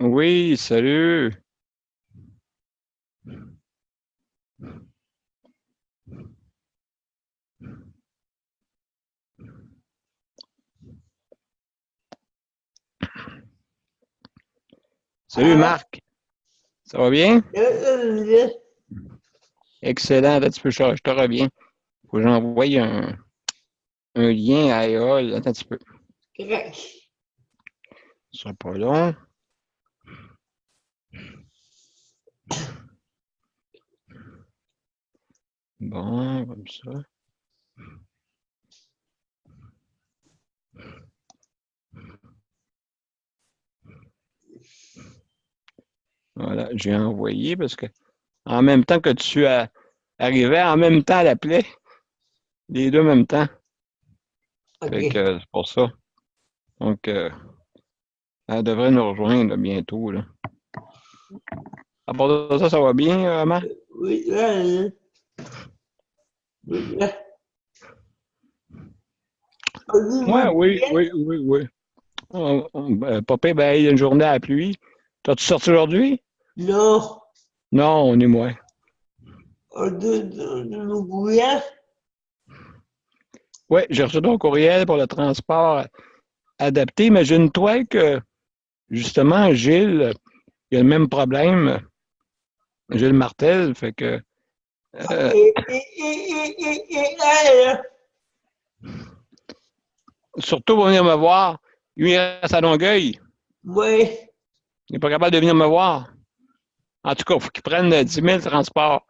Oui, salut. Salut Ah, Marc. Ça va bien? euh, Excellent. Là, je te reviens. Faut que j'envoie un lien à EOL. Attends un petit peu. correct. Ce sera pas long. Bon, comme ça. Voilà, j'ai envoyé parce que en même temps que tu arrivais, en même temps, elle appelait. Les deux en même temps. Fait que OK. c'est pour ça. Donc, elle devrait nous rejoindre là, bientôt. Là. À part de ça, ça va bien, Marc? Oui, oui, on dit Ouais, votre oui, pièce? oui, oui, oui. Pas pire, ben, il y a une journée à la pluie. T'as-tu sorti aujourd'hui? Non, Non, on est moins. on dit vos courriels? Oui, j'ai reçu ton courriel pour le transport adapté. Imagine-toi que, justement, Gilles, il a le même problème. Gilles Martel, fait que, euh, Elle, surtout pour venir me voir. Lui, il reste à Longueuil. oui, Il n'est pas capable de venir me voir. En tout cas, il faut qu'il prenne 10 000 transports.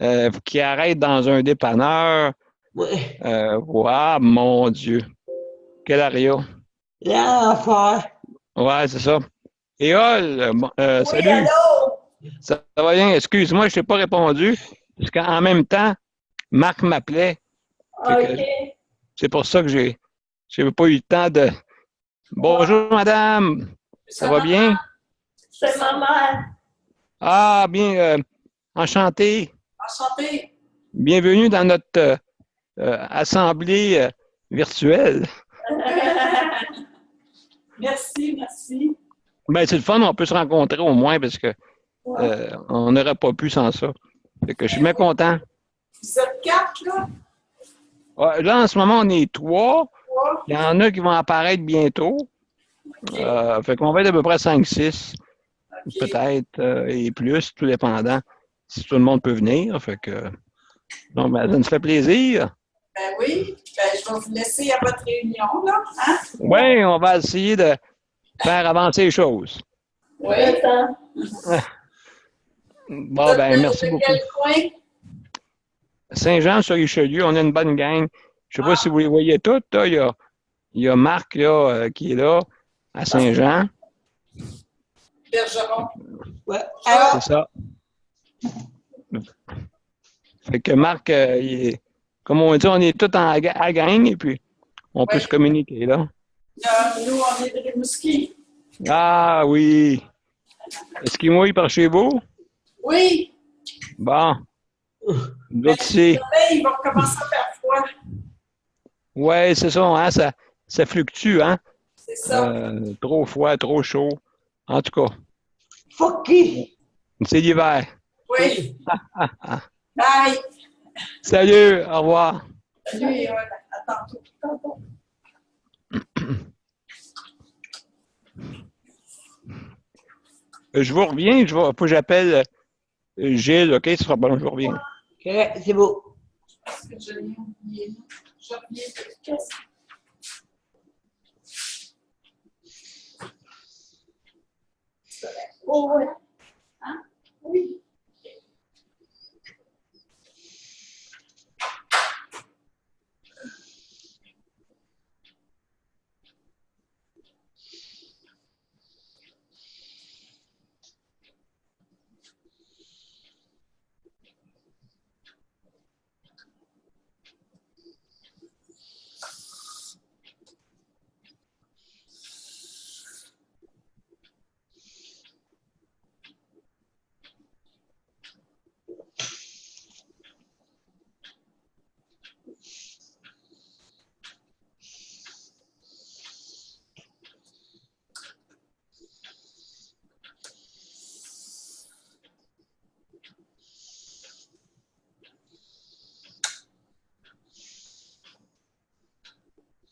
Faut qu'il arrête dans un dépanneur. oui. Ah, mon Dieu. Quel aria. Là, l'affaire. Ouais, c'est ça. Et bon, Oui, salut. allô? Ça va bien? Excuse-moi, je t'ai pas répondu. Parce qu'en même temps, Marc m'appelait. Fait que OK. c'est pour ça que j'ai pas eu le temps de. Ouais. Bonjour, madame. Ça Ça va va? bien? C'est ma mère. Ah, bien, enchanté. Enchantée. Bienvenue dans notre assemblée virtuelle. Merci, merci. Ben, c'est le fun, on peut se rencontrer au moins parce que Ouais. on n'aurait pas pu sans ça. Fait que je suis Ben bien oui. content. Vous êtes quatre, là? Ouais, là, en ce moment, on est trois. Trois. Il y en a qui vont apparaître bientôt. OK. Fait qu'on va être à peu près 5-6. OK. Peut-être et plus, tout dépendant si tout le monde peut venir. Fait que, donc, ben, ça nous fait plaisir. Ben oui. Ben, je vais vous laisser à votre réunion, là. Hein? Oui, on va essayer de faire avancer les choses. Oui. Attends. Vous Bon, êtes ben, merci de beaucoup. quel coin? Saint-Jean-sur-Richelieu, on a une bonne gang. Je ne sais pas si Ah, vous les voyez toutes. Là. Il y a Marc là, qui est là, à Saint-Jean. Bergeron. Ouais. C'est Alors, ça. Fait que Marc, comme on dit, on est tous à gang et puis on peut se oui. communiquer là. Nous, on est de Rimouski. Ah oui. Est-ce qu'il mouille par chez vous? Oui. Bon, nous Mais autres ici. demain, il va commencer à faire froid. Ouais, c'est ça, hein, ça fluctue, hein? C'est ça. Trop froid, trop chaud. En tout cas, Fucky. c'est l'hiver. Oui. Bye. Salut, au revoir. Salut, à tantôt. Tantôt. Je vous reviens, faut que j'appelle Gilles, OK? Ce sera bon, je vous reviens. OK, c'est beau. Parce que je l'ai oublié. J'ai oublié de qu'est-ce que oh, ouais. Hein? Oui.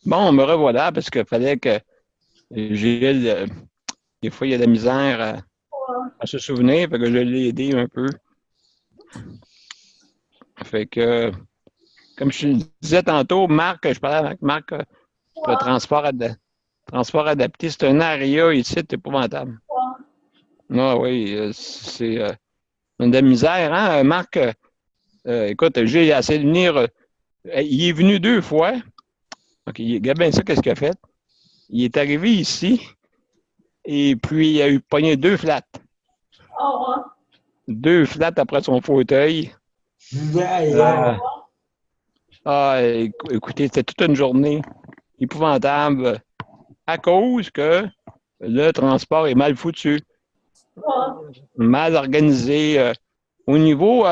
Bon, me revoilà parce qu'il fallait que Gilles, des fois, il y a de la misère à se souvenir, fait que je l'ai aidé un peu. Fait que, comme je te disais tantôt, Marc, je parlais avec Marc, pour le transport adapté, c'est un aria ici, c'est épouvantable. Ah oui, c'est une de la misère, hein, Marc? Écoute, j'ai essayé de venir. Il est venu 2 fois. OK, regarde bien ça, qu'est-ce qu'il a fait? Il est arrivé ici et puis il a eu pogné 2 flats. 2 flats après son fauteuil. Écoutez, c'était toute une journée épouvantable à cause que le transport est mal foutu, mal organisé au niveau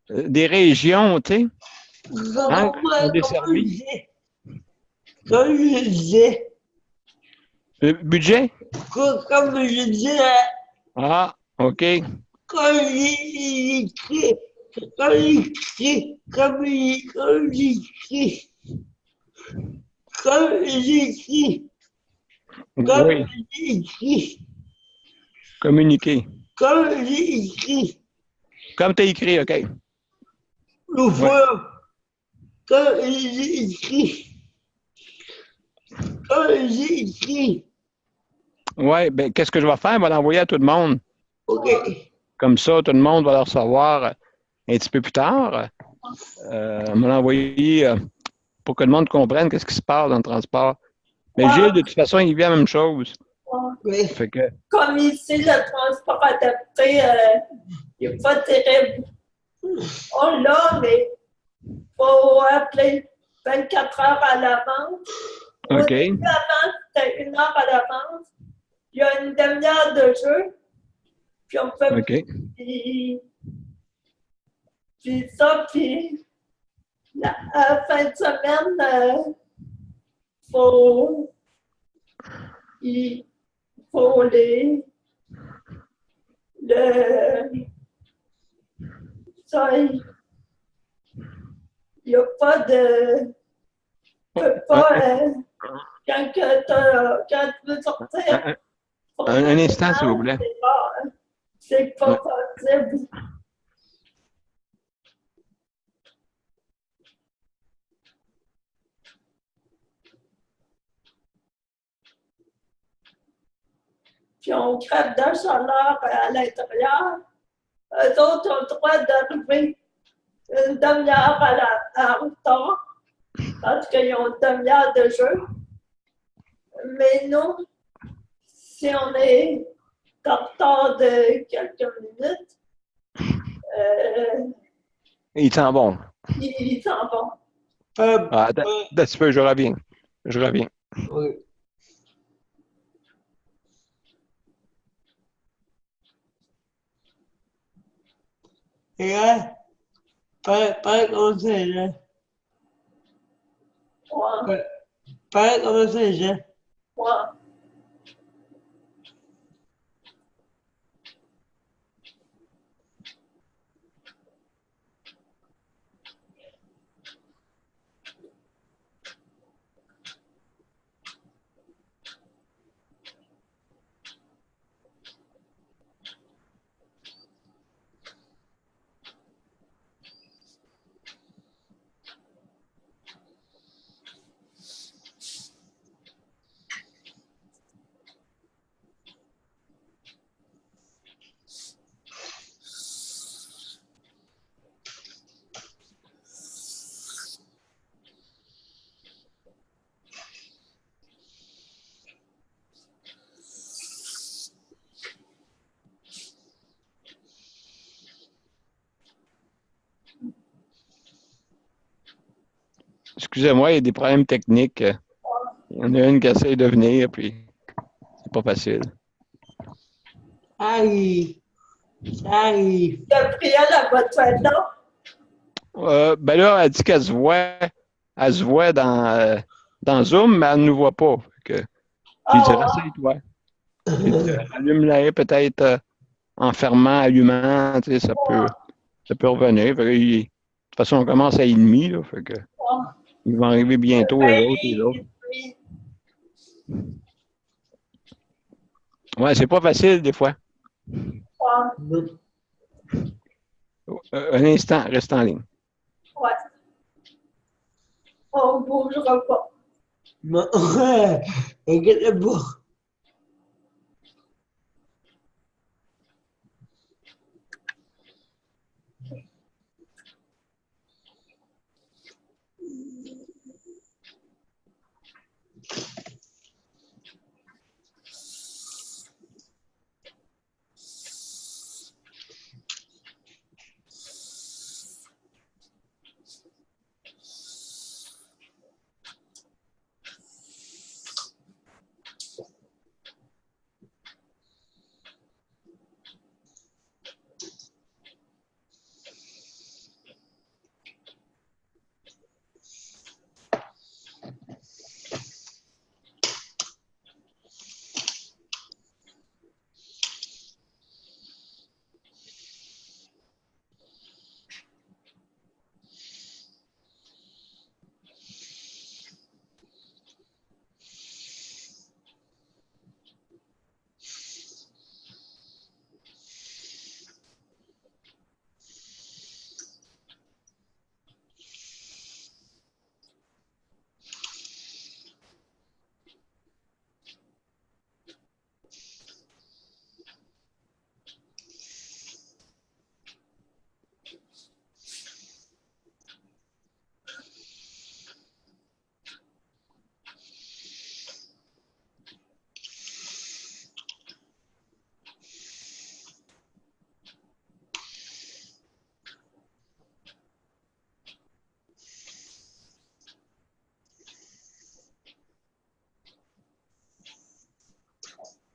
des régions, tu sais. Hein, sont desservies. Comme je disais, Le budget? comme je disais, Ah, OK. comme j'écris, comme j'écris, comme j'écris, comme j'écris, comme Oui, j'écris, communiquer. comme j'écris, Comme tu as écrit, OK. le Oui. fois, comme j'écris, comme j'écris. Oui, ben, qu'est-ce que je vais faire? Je vais l'envoyer à tout le monde. Ok. Comme ça, tout le monde va le recevoir un petit peu plus tard. Me l'envoyer pour que le monde comprenne qu'est-ce qui se passe dans le transport. Mais Gilles, de toute façon, il vit la même chose. Oui. Fait que, Comme ici, le transport adapté, il n'est pas terrible. On l'a, mais il faut appeler 24 heures à l'avance. Au OK. début, avant, c'était 1 heure à l'avance. Il y a une demi-heure de jeu. Puis on fait. OK. Puis ça, puis à la fin de semaine, il faut ça, il n'y a pas de. Tu peux pas, quand tu veux sortir, Un instant, s'il vous plaît. c'est pas possible. Puis on crève de chaleur à l'intérieur. Eux autres ont le droit d'arriver une demi-heure en retard parce qu'ils ont une demi-heure de jeu. Mais nous, si on est en retard de quelques minutes, Il s'en vont. ils s'en vont. Attends un petit peu, je reviens. Je reviens. Oui. Et là, pas comme ça, là. Ouais, Pas comme ça, là. ouais. Excusez-moi, il y a des problèmes techniques. Il y en a une qui essaie de venir, puis c'est pas facile. Aïe. Aïe. Gabrielle, elle va te être là. Ben là, elle dit qu'elle se voit dans Zoom, mais elle ne nous voit pas. Fait que, j'ai dit, ressaye-toi. Allume-la peut-être en fermant, allumant, ça peut revenir. Fait que, de toute façon, on commence à 1h30. Là, fait que, Ils vont arriver bientôt, les autres, les autres. Oui. Ouais, c'est pas facile des fois. Ouais. Un instant, reste en ligne. Ouais. On ne bougera pas. Ouais, inquiète pas.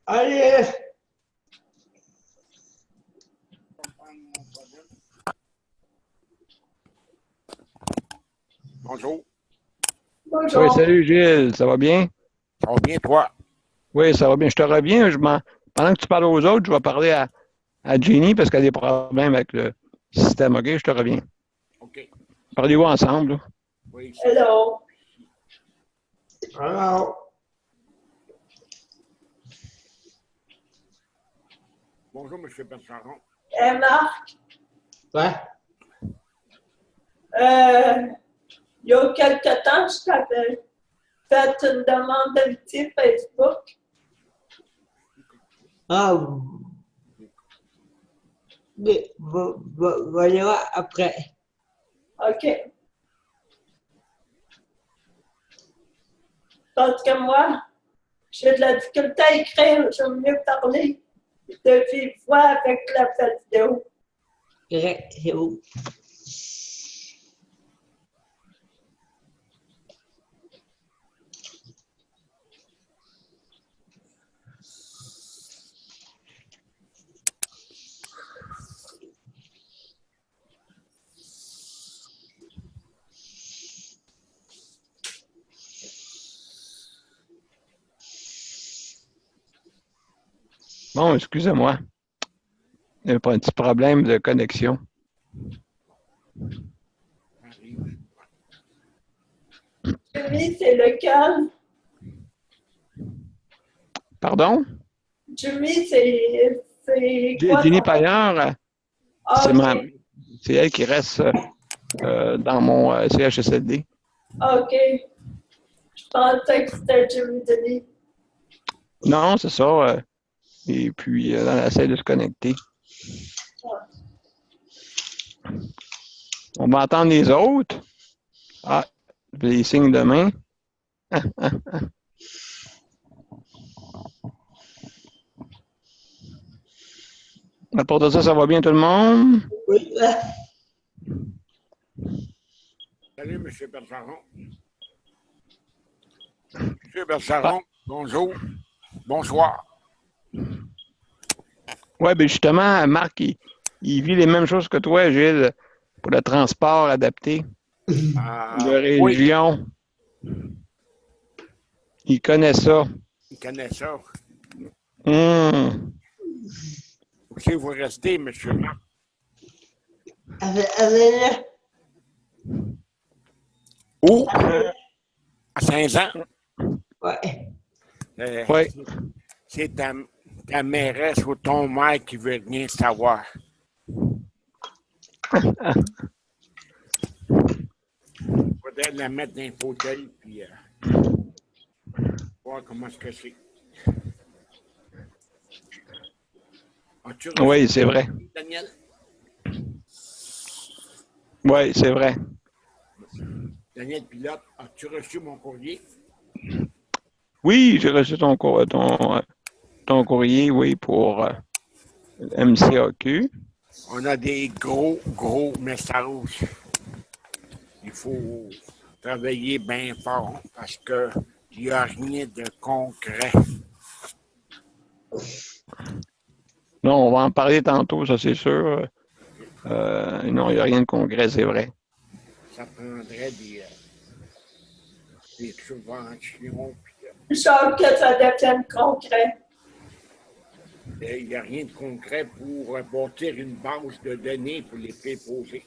Allez! Bonjour. Bonjour. Oui, salut Gilles, ça va bien? Ça va bien, toi? Oui, ça va bien. Je te reviens. Pendant que tu parles aux autres, je vais parler à Jenny parce qu'elle a des problèmes avec le système. OK, je te reviens. OK. Parlez-vous ensemble, là. Oui. Hello. Alors, Bonjour, M. Bergeron. Marc, ouais, il y a quelque temps, je t'avais fait une demande d'amitié Facebook. ah, mais voyons après. OK. Parce que moi, j'ai de la difficulté à écrire. J'aime mieux parler de vive voix avec la vidéo. Correct, c'est beau. Bon, excusez-moi. Il y a pas un petit problème de connexion. Arrive. Jimmy, c'est lequel? Pardon? Jimmy, c'est quoi Jenny ton... Paillard, Ah, OK. c'est elle qui reste dans mon CHSLD. OK. Je pensais que c'était Jimmy Denis. Non, c'est ça. Et puis, elle essaie de se connecter. On va entendre les autres. Ah, les signes de main. À part de ça, ça va bien tout le monde? Oui, Salut, M. Bergeron. M. Bergeron, bonjour. Bonsoir. Oui, bien justement, Marc, il vit les mêmes choses que toi, Gilles, pour le transport adapté de Oui, région. Il connaît ça. il connaît ça. Hum. Si vous restez, M. Marc. avec Où? À Saint-Jean? Ouais. Oui. C'est ta mairesse ou ton maire qui veut rien savoir. Faudrait la mettre dans un fauteuil puis voir comment est-ce que c'est. As-tu reçu Oui, c'est vrai. Daniel? Oui, c'est vrai. Daniel Pilote, as-tu reçu mon courrier? Oui, j'ai reçu ton courrier, oui, pour MCAQ. On a des gros messages. Il faut travailler bien fort parce qu'il n'y a rien de concret. Non, on va en parler tantôt, ça c'est sûr. Non, il n'y a rien de concret, c'est vrai. Ça prendrait des subventions. Genre que ça devienne concret. Il n'y a rien de concret pour bâtir une base de données pour les préposés.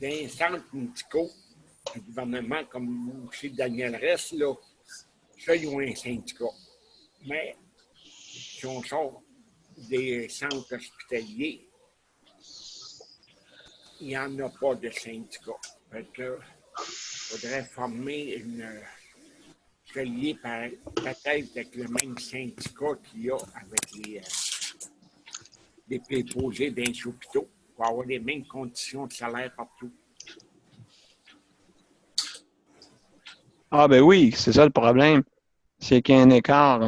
Dans un centre syndical du gouvernement, comme chez Daniel reste, là, ça, ils ont un syndicat. Mais si on sort des centres hospitaliers, il n'y en a pas de syndicat. Fait que, faudrait former se lier peut-être avec le même syndicat qu'il y a avec les préposés dans les hôpitaux pour avoir les mêmes conditions de salaire partout. Ah ben oui, c'est ça le problème. C'est qu'il y a un écart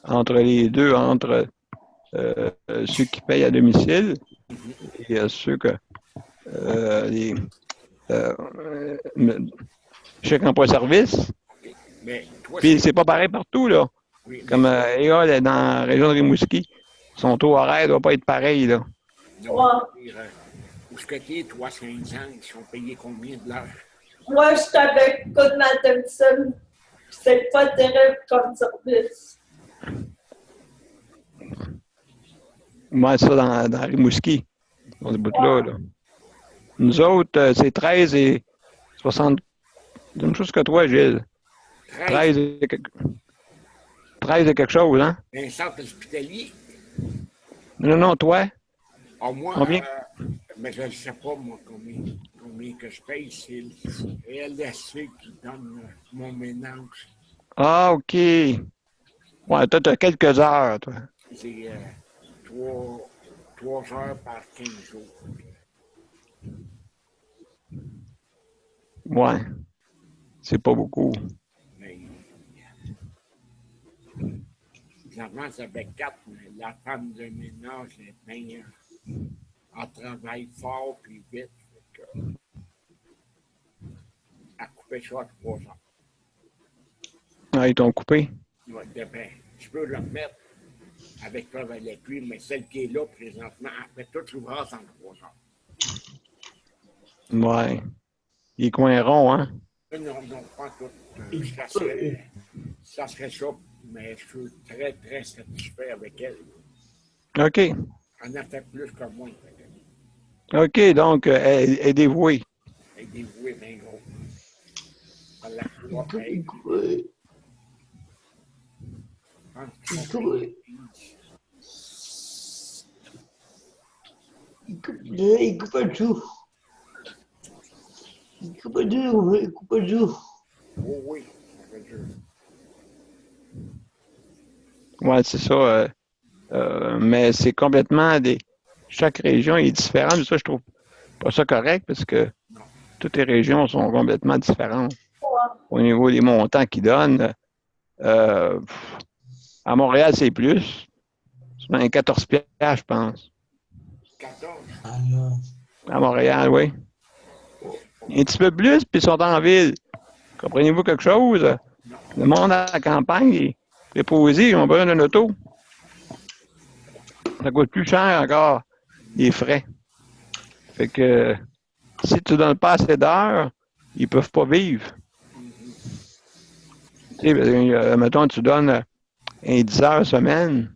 entre les deux, entre ceux qui payent à domicile et ceux que les chèques emploi-service. Mais toi, Puis c'est pas pareil partout, là. oui, Comme EA, dans la région de Rimouski, son taux horaire ne doit pas être pareil, là. Où est-ce que tu es, toi, 5 ans, ils sont payés combien de l'heure? Moi, je suis avec Goodman Thompson. C'est pas terrible comme service. Moi, ça, dans Rimouski, dans ce bout-là, là. Nous autres, c'est 13 et 60. C'est une chose que toi, Gilles. 13 et quelque chose, hein? Un centre hospitalier? Non, toi? Ah, moi, Combien? mais je ne sais pas, moi, combien que je paye. C'est le LSC qui donne mon ménage. Ah, OK. Ouais, toi, tu as quelques heures, toi. C'est 3 heures par 15 jours. Ouais. C'est pas beaucoup. Mais j'avance avec 4, mais la femme de ménage est bien. Elle travaille fort puis vite. Elle coupait ça à 3 heures. Ah, ils t'ont coupé. Ouais, je peux le remettre avec preuve à l'appui, mais celle qui est là présentement, elle fait tout l'ouvrage en 3 heures. Ouais. Les coins ronds, hein? Non, pas tout. Ça serait ça, mais je suis très, très satisfait avec elle. OK. Elle en a fait plus que moi. OK, donc, elle est dévouée. Elle est dévouée, bien gros. Elle la croit, Il coupe pas tout. Il coupe pas tout. Il coupe pas tout. Oh oui, ça fait dur. Ouais, c'est ça. Mais c'est complètement des. Chaque région est différente. Ça, je trouve pas ça correct parce que toutes les régions sont complètement différentes. Au niveau des montants qu'ils donnent, à Montréal, c'est plus. C'est dans les 14 piastres, je pense. 14. À Montréal, oui. Un petit peu plus, puis ils sont en ville. Comprenez-vous quelque chose? Le monde à la campagne, les posés, ils ont besoin d'un auto. Ça coûte plus cher encore, les frais. Fait que si tu ne donnes pas assez d'heures, ils ne peuvent pas vivre. Tu sais, mettons, tu donnes un 10 heures semaine,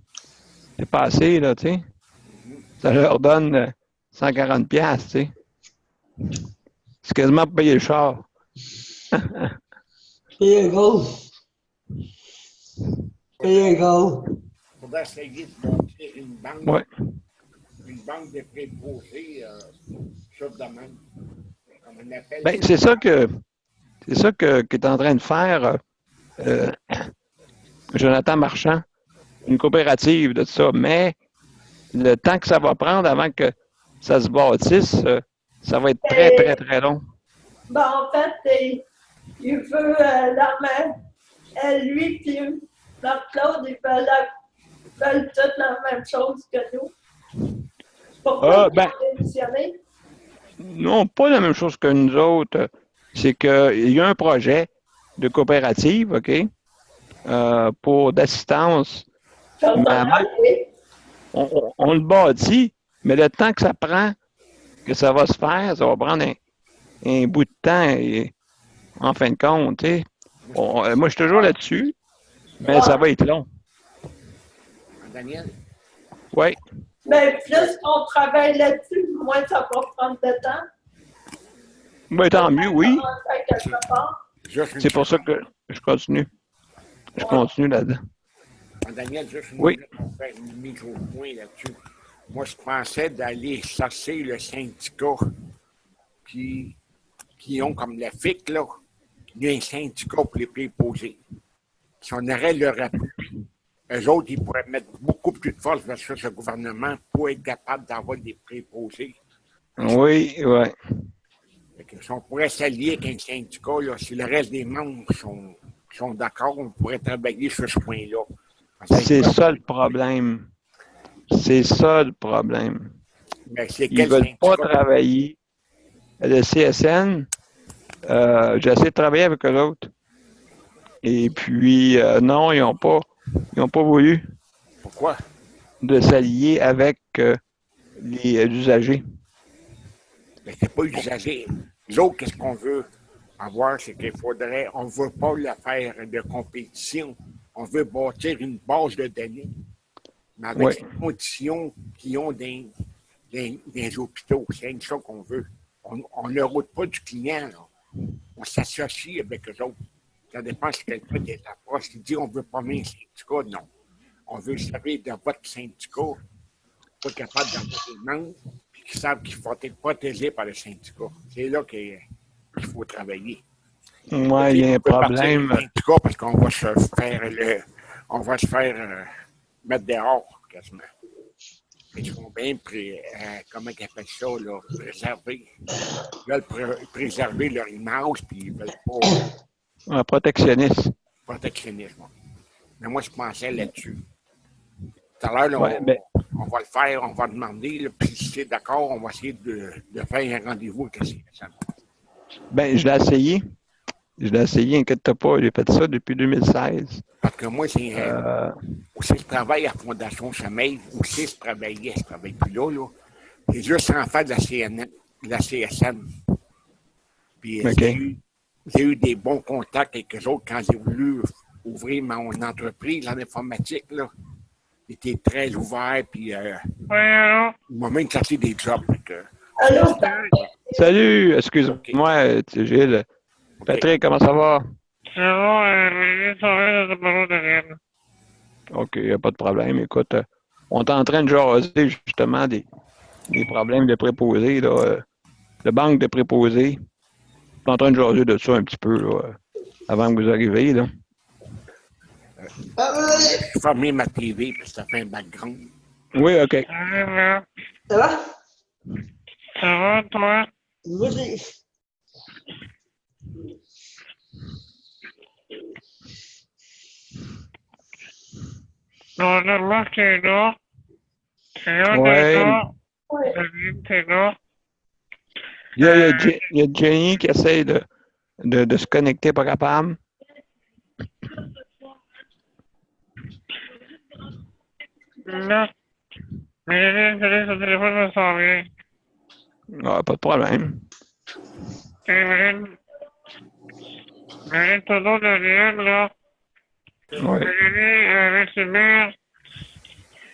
c'est pas assez, là, tu sais. Ça leur donne 140 piastres, tu sais. C'est quasiment pour payer le char. Payer gros. Payer gros. Il faudrait essayer de monter Ouais. une banque de préposés, ça de même. Comme on appelle. Ben, c'est ça qu'est en train de faire Jonathan Marchand, une coopérative de ça. Mais le temps que ça va prendre avant que ça se bâtisse, ça va être très, très, très long. Ben, en fait, il veut la même. Lui puis Marc-Claude, veulent toutes la même chose que nous. Pourquoi ils ont démissionné? Non, pas la même chose que nous autres. C'est qu'il y a un projet de coopérative, OK, pour d'assistance. Oui. On le bâtit, mais le temps que ça prend, que ça va se faire, ça va prendre un bout de temps. Et, en fin de compte, tu sais, moi, je suis toujours là-dessus, mais ça va être long. Daniel? Oui. Mais plus on travaille là-dessus, moins ça va prendre de temps. Ben, tant mieux, oui. C'est pour ça que je continue. Je continue là-dedans. Daniel, juste une Oui. minute, on fait une mise au point là-dessus. Moi, je pensais d'aller chercher le syndicat qui ont comme la FIC, là. Il y a un syndicat pour les préposés. Si on aurait leur appui, eux autres, ils pourraient mettre beaucoup plus de force vers ce gouvernement pour être capable d'avoir des préposés. Oui, oui. Si on pourrait s'allier avec un syndicat, là, si le reste des membres sont d'accord, on pourrait travailler sur ce point-là. C'est ça le problème. C'est ça le problème. Mais c'est Ils ne veulent pas travailler. Le CSN, j'ai essayé de travailler avec eux autres. Et puis, non, ils n'ont pas voulu. Pourquoi? De s'allier avec les usagers. Mais c'est pas usagé. Nous autres, qu'est-ce qu'on veut avoir, c'est qu'il faudrait, on ne veut pas la faire de compétition. On veut bâtir une base de données. Mais avec les conditions qu'ils ont des hôpitaux, c'est ça qu'on veut. On ne route pas du client, là. On s'associe avec eux autres. Ça dépend si quelqu'un qui est approche qui dit on ne veut pas mettre un syndicat, non. On veut servir de votre syndicat, pas capable d'avoir des membres, puis qui savent qu'il faut être protégés par le syndicat. C'est là qu'il faut travailler. Oui, il y a un problème. Syndicat parce qu'on va se faire mettre dehors, quasiment. Ils sont bien, comment ils appellent ça, là, préserver. Ils veulent préserver leur image, puis ils veulent pas. Un protectionniste. Protectionnisme. Mais moi, je pensais là-dessus. Tout à l'heure, on va le faire, on va demander, là, puis si c'est d'accord, on va essayer de faire un rendez-vous avec le CSN. Ben, je l'ai essayé. Inquiète-toi pas, j'ai fait ça depuis 2016. Parce que moi, c'est aussi je travaille à Fondation Sommeil, aussi je travaille plus là. C'est juste en faire de la CSN. Puis j'ai eu des bons contacts avec eux autres quand j'ai voulu ouvrir mon entreprise en informatique, là. J'étais très ouvert, puis il m'a même cherché des jobs. Allô? Salut, excuse-moi, Gilles. Patrick, comment ça va? OK, il n'y a pas de problème. Écoute, on est en train de jaser justement des problèmes de préposés, là, de banque de préposés. On est en train de jaser de ça un petit peu là, avant que vous arriviez. Là. J'ai fermé ma TV parce que ça fait un background. Oui, OK. Ça va? Ça va, toi? Vas-y. Non, là, t'es là. T'es là. Il y a Jenny qui essaie de se connecter, pas capable. Là. Mais son téléphone me sent bien. Ah, pas de problème. Marine, ton nom de Daniel, là. Oui. Avec le maire,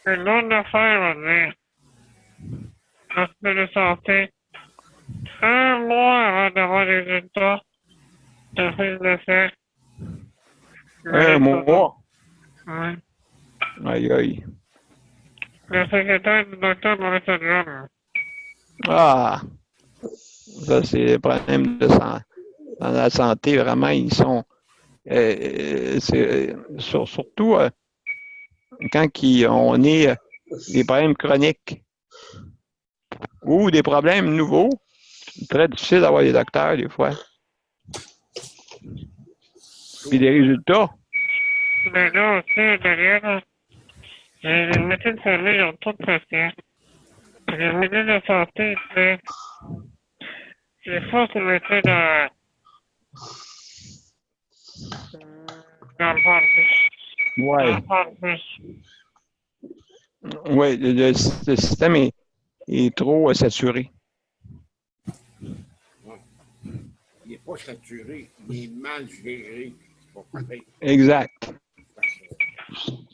une autre affaire, on va dire. Aspect de santé. Un mois avant d'avoir les résultats de prise de sang. Un mois. Oui. Aïe, aïe. Le secrétaire du docteur Maurice John. Ah, ça, c'est des problèmes de santé. Dans la santé, vraiment, ils sont. Surtout quand on est des problèmes chroniques ou des problèmes nouveaux. C'est très difficile d'avoir des docteurs, des fois. Puis des résultats. Mais là aussi, derrière, les médecins de famille ils ont tout pression. Les médecins de santé, c'est faux que médecins dans le parti. Oui. Dans le parti. Oui, le système est trop saturé. Il n'est pas saturé, il est mal géré. C'est pas pareil. Exact.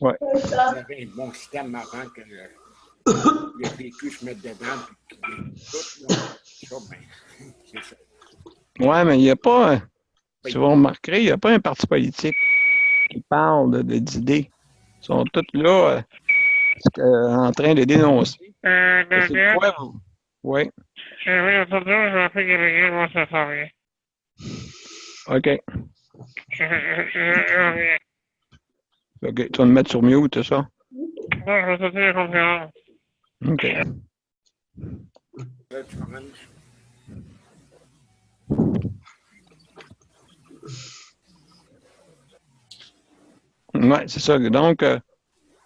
Ouais. C'est ça. Vous avez un bon système avant que le véhicule se mette dedans et qu'il tout. Là. Ça, ben, c'est ça. Oui, mais il n'y a pas, si vous remarquerez, il n'y a pas un parti politique qui parle d'idées. Ils sont tous là en train de dénoncer. C'est Daniel, quoi, vous? Oui, oui, aujourd'hui, je vais appeler Gabriel, moi, ça s'en vient. OK. Je reviens. OK. Tu vas me mettre sur mute, c'est ça? Non, je vais sortir la conférence. OK. Là, tu commences. Oui, c'est ça. Donc,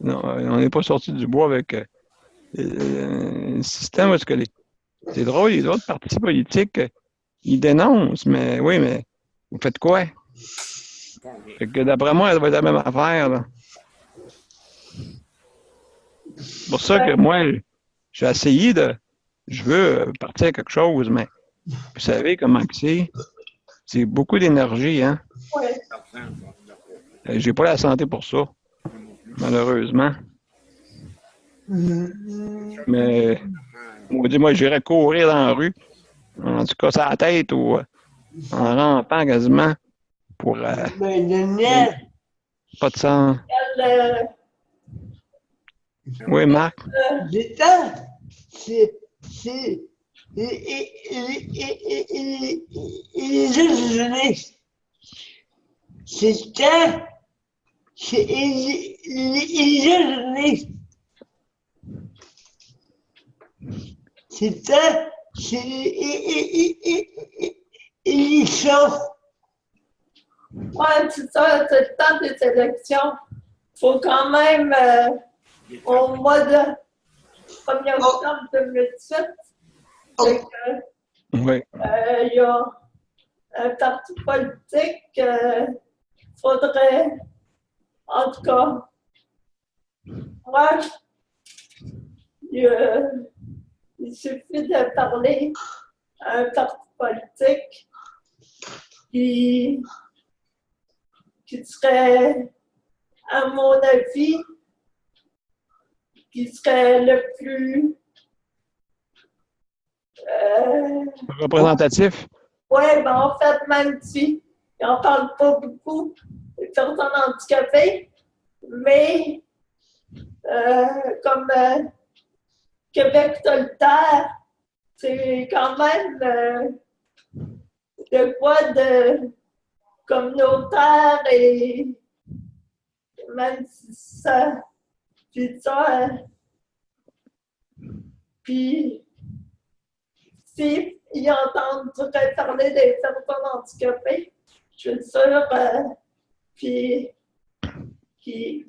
non, on n'est pas sorti du bois avec un système parce que c'est drôle, les autres partis politiques, ils dénoncent, mais oui, mais vous faites quoi? Bon, mais Fait que d'après moi, ça va être la même affaire, là. C'est pour ça que moi, j'ai essayé je veux partir à quelque chose, mais vous savez comment que c'est? C'est beaucoup d'énergie, hein? Ouais. l'argent, on n'a pas. J'ai pas la santé pour ça, malheureusement. Mais, moi, j'irais courir dans la rue, en tout cas, sur la tête ou en rampant quasiment pour Mais Daniel, pas de sang. Le, Oui, Marc? l'État, c'est les journalistes. C'est les journalistes. C'est les choses. ouais, c'est ça, c'est le temps des élections. Il faut quand même, au mois de 1er octobre 2018, fait que, Oui. il y a un parti politique, faudrait, en tout cas, ouais, il suffit de parler à un parti politique qui serait, à mon avis, qui serait le plus Représentatif? oui, ben en fait, même si ils n'en parlent pas beaucoup, les personnes handicapées, mais comme Québec solitaire, c'est quand même de quoi de communautaire et même si ça, puis ça, puis s'ils entendent parler des personnes handicapées, je suis sûre puis qui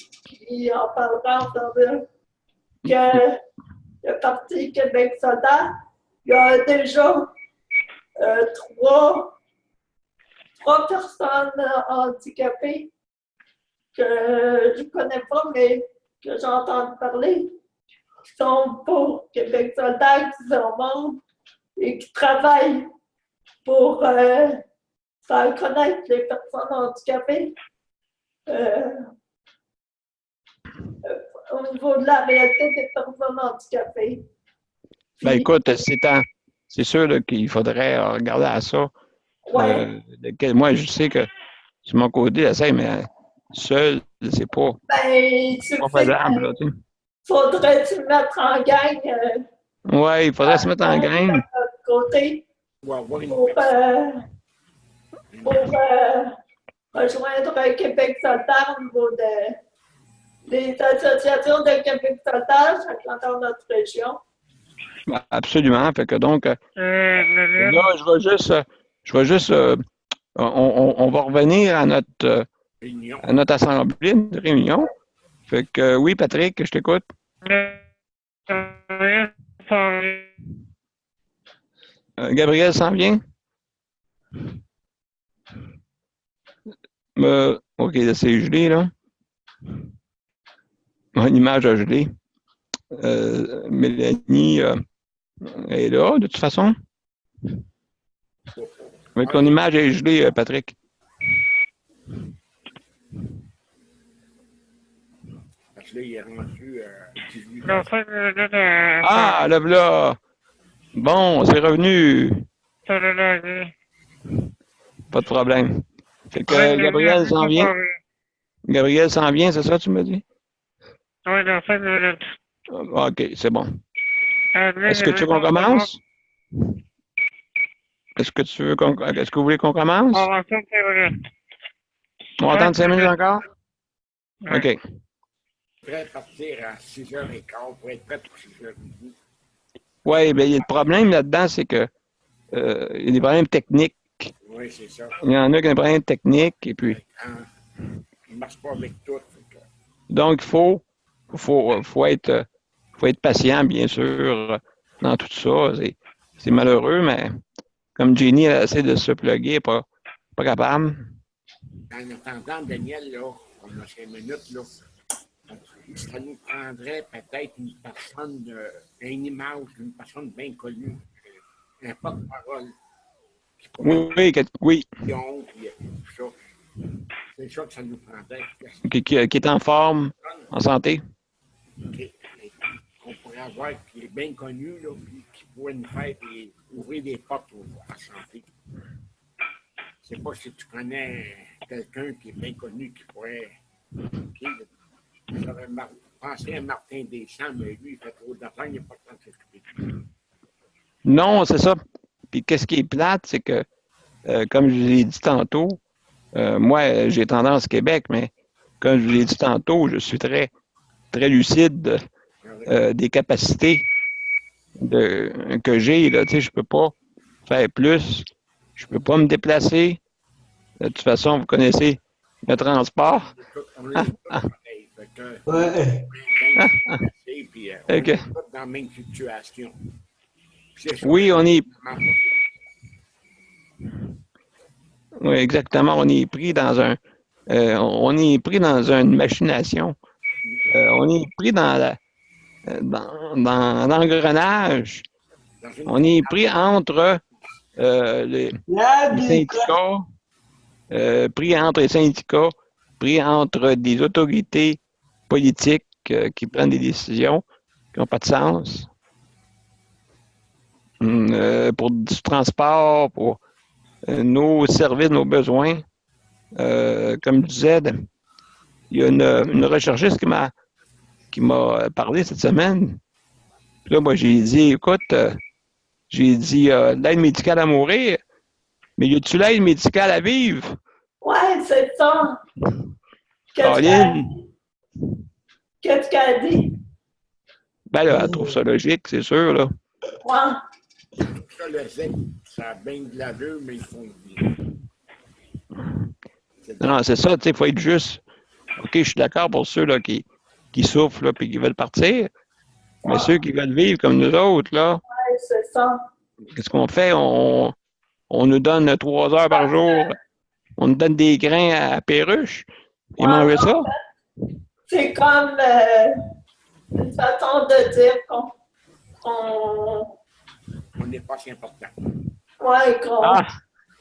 en parlera entendu que le Parti Québec solidaire, il y a déjà trois personnes handicapées que je ne connais pas, mais que j'entends parler, qui sont pour Québec solidaire, qui sont membres et qui travaillent pour faire connaître les personnes handicapées au niveau de la réalité des personnes handicapées. Ben écoute, c'est sûr là, qu'il faudrait regarder à ça. Ouais. Moi, je sais que sur mon côté, j'essaie, mais seul, c'est pas Ben, tu pas sais, faisable, là, tu sais. faudrait tu mettre en gang Ouais, il faudrait se mettre en gang. de notre côté Ou avoir une pour, personne. rejoindre Québec solidaire au niveau des associations de Québec solidaire dans notre région. Absolument. Fait que donc, Daniel, là, je vais juste, on va revenir Réunion. à notre assemblée, de réunion. Fait que, oui, Patrick, je t'écoute. Gabriel s'en vient. Gabriel s'en vient? OK, là, c'est gelé, là. Une image a gelé. Mélanie est là, de toute façon. Avec ton image est gelée, Patrick. Parce que là, il est rendu 18 Dans 5 minutes à Ah, là. Bon, c'est revenu. sur le lundi. Pas de problème. Fait que Ouais, Gabriel s'en vient. s'en vient. Gabriel s'en vient, c'est ça, tu me dis? Oui, dans 5 minutes. OK, c'est bon. Est-ce que tu veux qu'on Gabriel, commence? Est-ce que vous voulez qu'on commence? on va attendre 5 minutes. On va attendre 5 minutes encore? Ouais. OK. Je voudrais partir à 6h15 pour être prêt pour 6h30. Oui, bien, le problème là-dedans, c'est que il y a des problèmes techniques. Oui, c'est ça. Il y en a qui ont des problèmes techniques, et puis, Il ne marche pas avec tout. Fait que, donc, faut être patient, bien sûr, dans tout ça. C'est malheureux, mais comme Jenny elle essaie de se plugger, elle n'est pas capable. en attendant, Daniel, là, on a 5 minutes, là, ça nous prendrait peut-être une personne, une image, une personne bien connue, un porte-parole. Oui, oui, Puis tout ça. C'est ça que ça nous prendrait. qui est en forme, en santé. Qu'on pourrait avoir, qui est bien connu, là, puis qui pourrait nous faire ouvrir des portes à la santé. Je ne sais pas si tu connais quelqu'un qui est bien connu qui pourrait. J'aurais pensé à Martin Deschamps, mais lui, il fait trop d'affaires, il n'est pas le temps de s'occuper de lui. Non, c'est ça. Puis qu'est-ce qui est plate, c'est que, comme je vous l'ai dit tantôt, moi, j'ai tendance Québec, mais comme je vous l'ai dit tantôt, je suis très, très lucide des capacités que j'ai. Là, tu sais, je ne peux pas faire plus. Je ne peux pas me déplacer. De toute façon, vous connaissez le transport. On est tous pareils. Fait que, Ouais. puis, on Ok. est tous dans la même situation. C'est ça, Oui, on est. vraiment pas. Oui, exactement. On est pris dans une machination. On est pris dans l'engrenage. Dans une- On est pris entre les syndicats, pris entre les syndicats, pris entre des autorités politiques qui prennent des décisions qui n'ont pas de sens. Pour du transport, pour nos services, nos besoins. Comme je disais, il y a une recherchiste qui m'a parlé cette semaine. Puis là, moi, j'ai dit, écoute, l'aide médicale à mourir, mais y a-tu l'aide médicale à vivre? Ouais, c'est ça. Caroline, Qu'est-ce qu'elle a dit? ben là, elle trouve ça logique, c'est sûr, là. Ouais. Ça, le zinc, ça a bien de l'allure, mais ils font bien. Non, c'est ça, tu sais, il faut être juste. OK, je suis d'accord pour ceux là, qui souffrent là, et qui veulent partir, mais ceux qui veulent vivre comme nous autres, là, Ouais, c'est ça. qu'est-ce qu'on fait? On nous donne 3 heures par jour, on nous donne des grains à perruche, et Ouais, manger ça? C'est comme une façon de dire On n'est pas si important. ouais, Ah,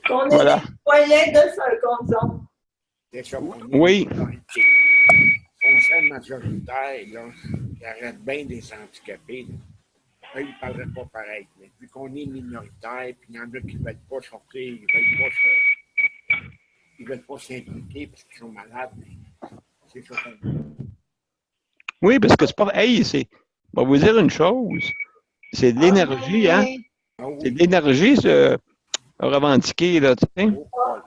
qu'on est voilà. des citoyens de circonstance. C'est ça. On est Oui. une majorité. On serait majoritaire, là, qui arrête bien des handicapés. Là. eux, ils ne parleraient pas pareil. Mais vu qu'on est minoritaire, puis il y en a qui ne veulent pas sortir, ils veulent pas s'impliquer parce qu'ils sont malades. Mais c'est ça qu'on veut. Oui, parce que c'est pas. Hey, c'est. Je vais vous dire une chose. C'est de l'énergie, hein? Ah C'est oui, de l'énergie, revendiquer, là, tu sais. oh, Paul.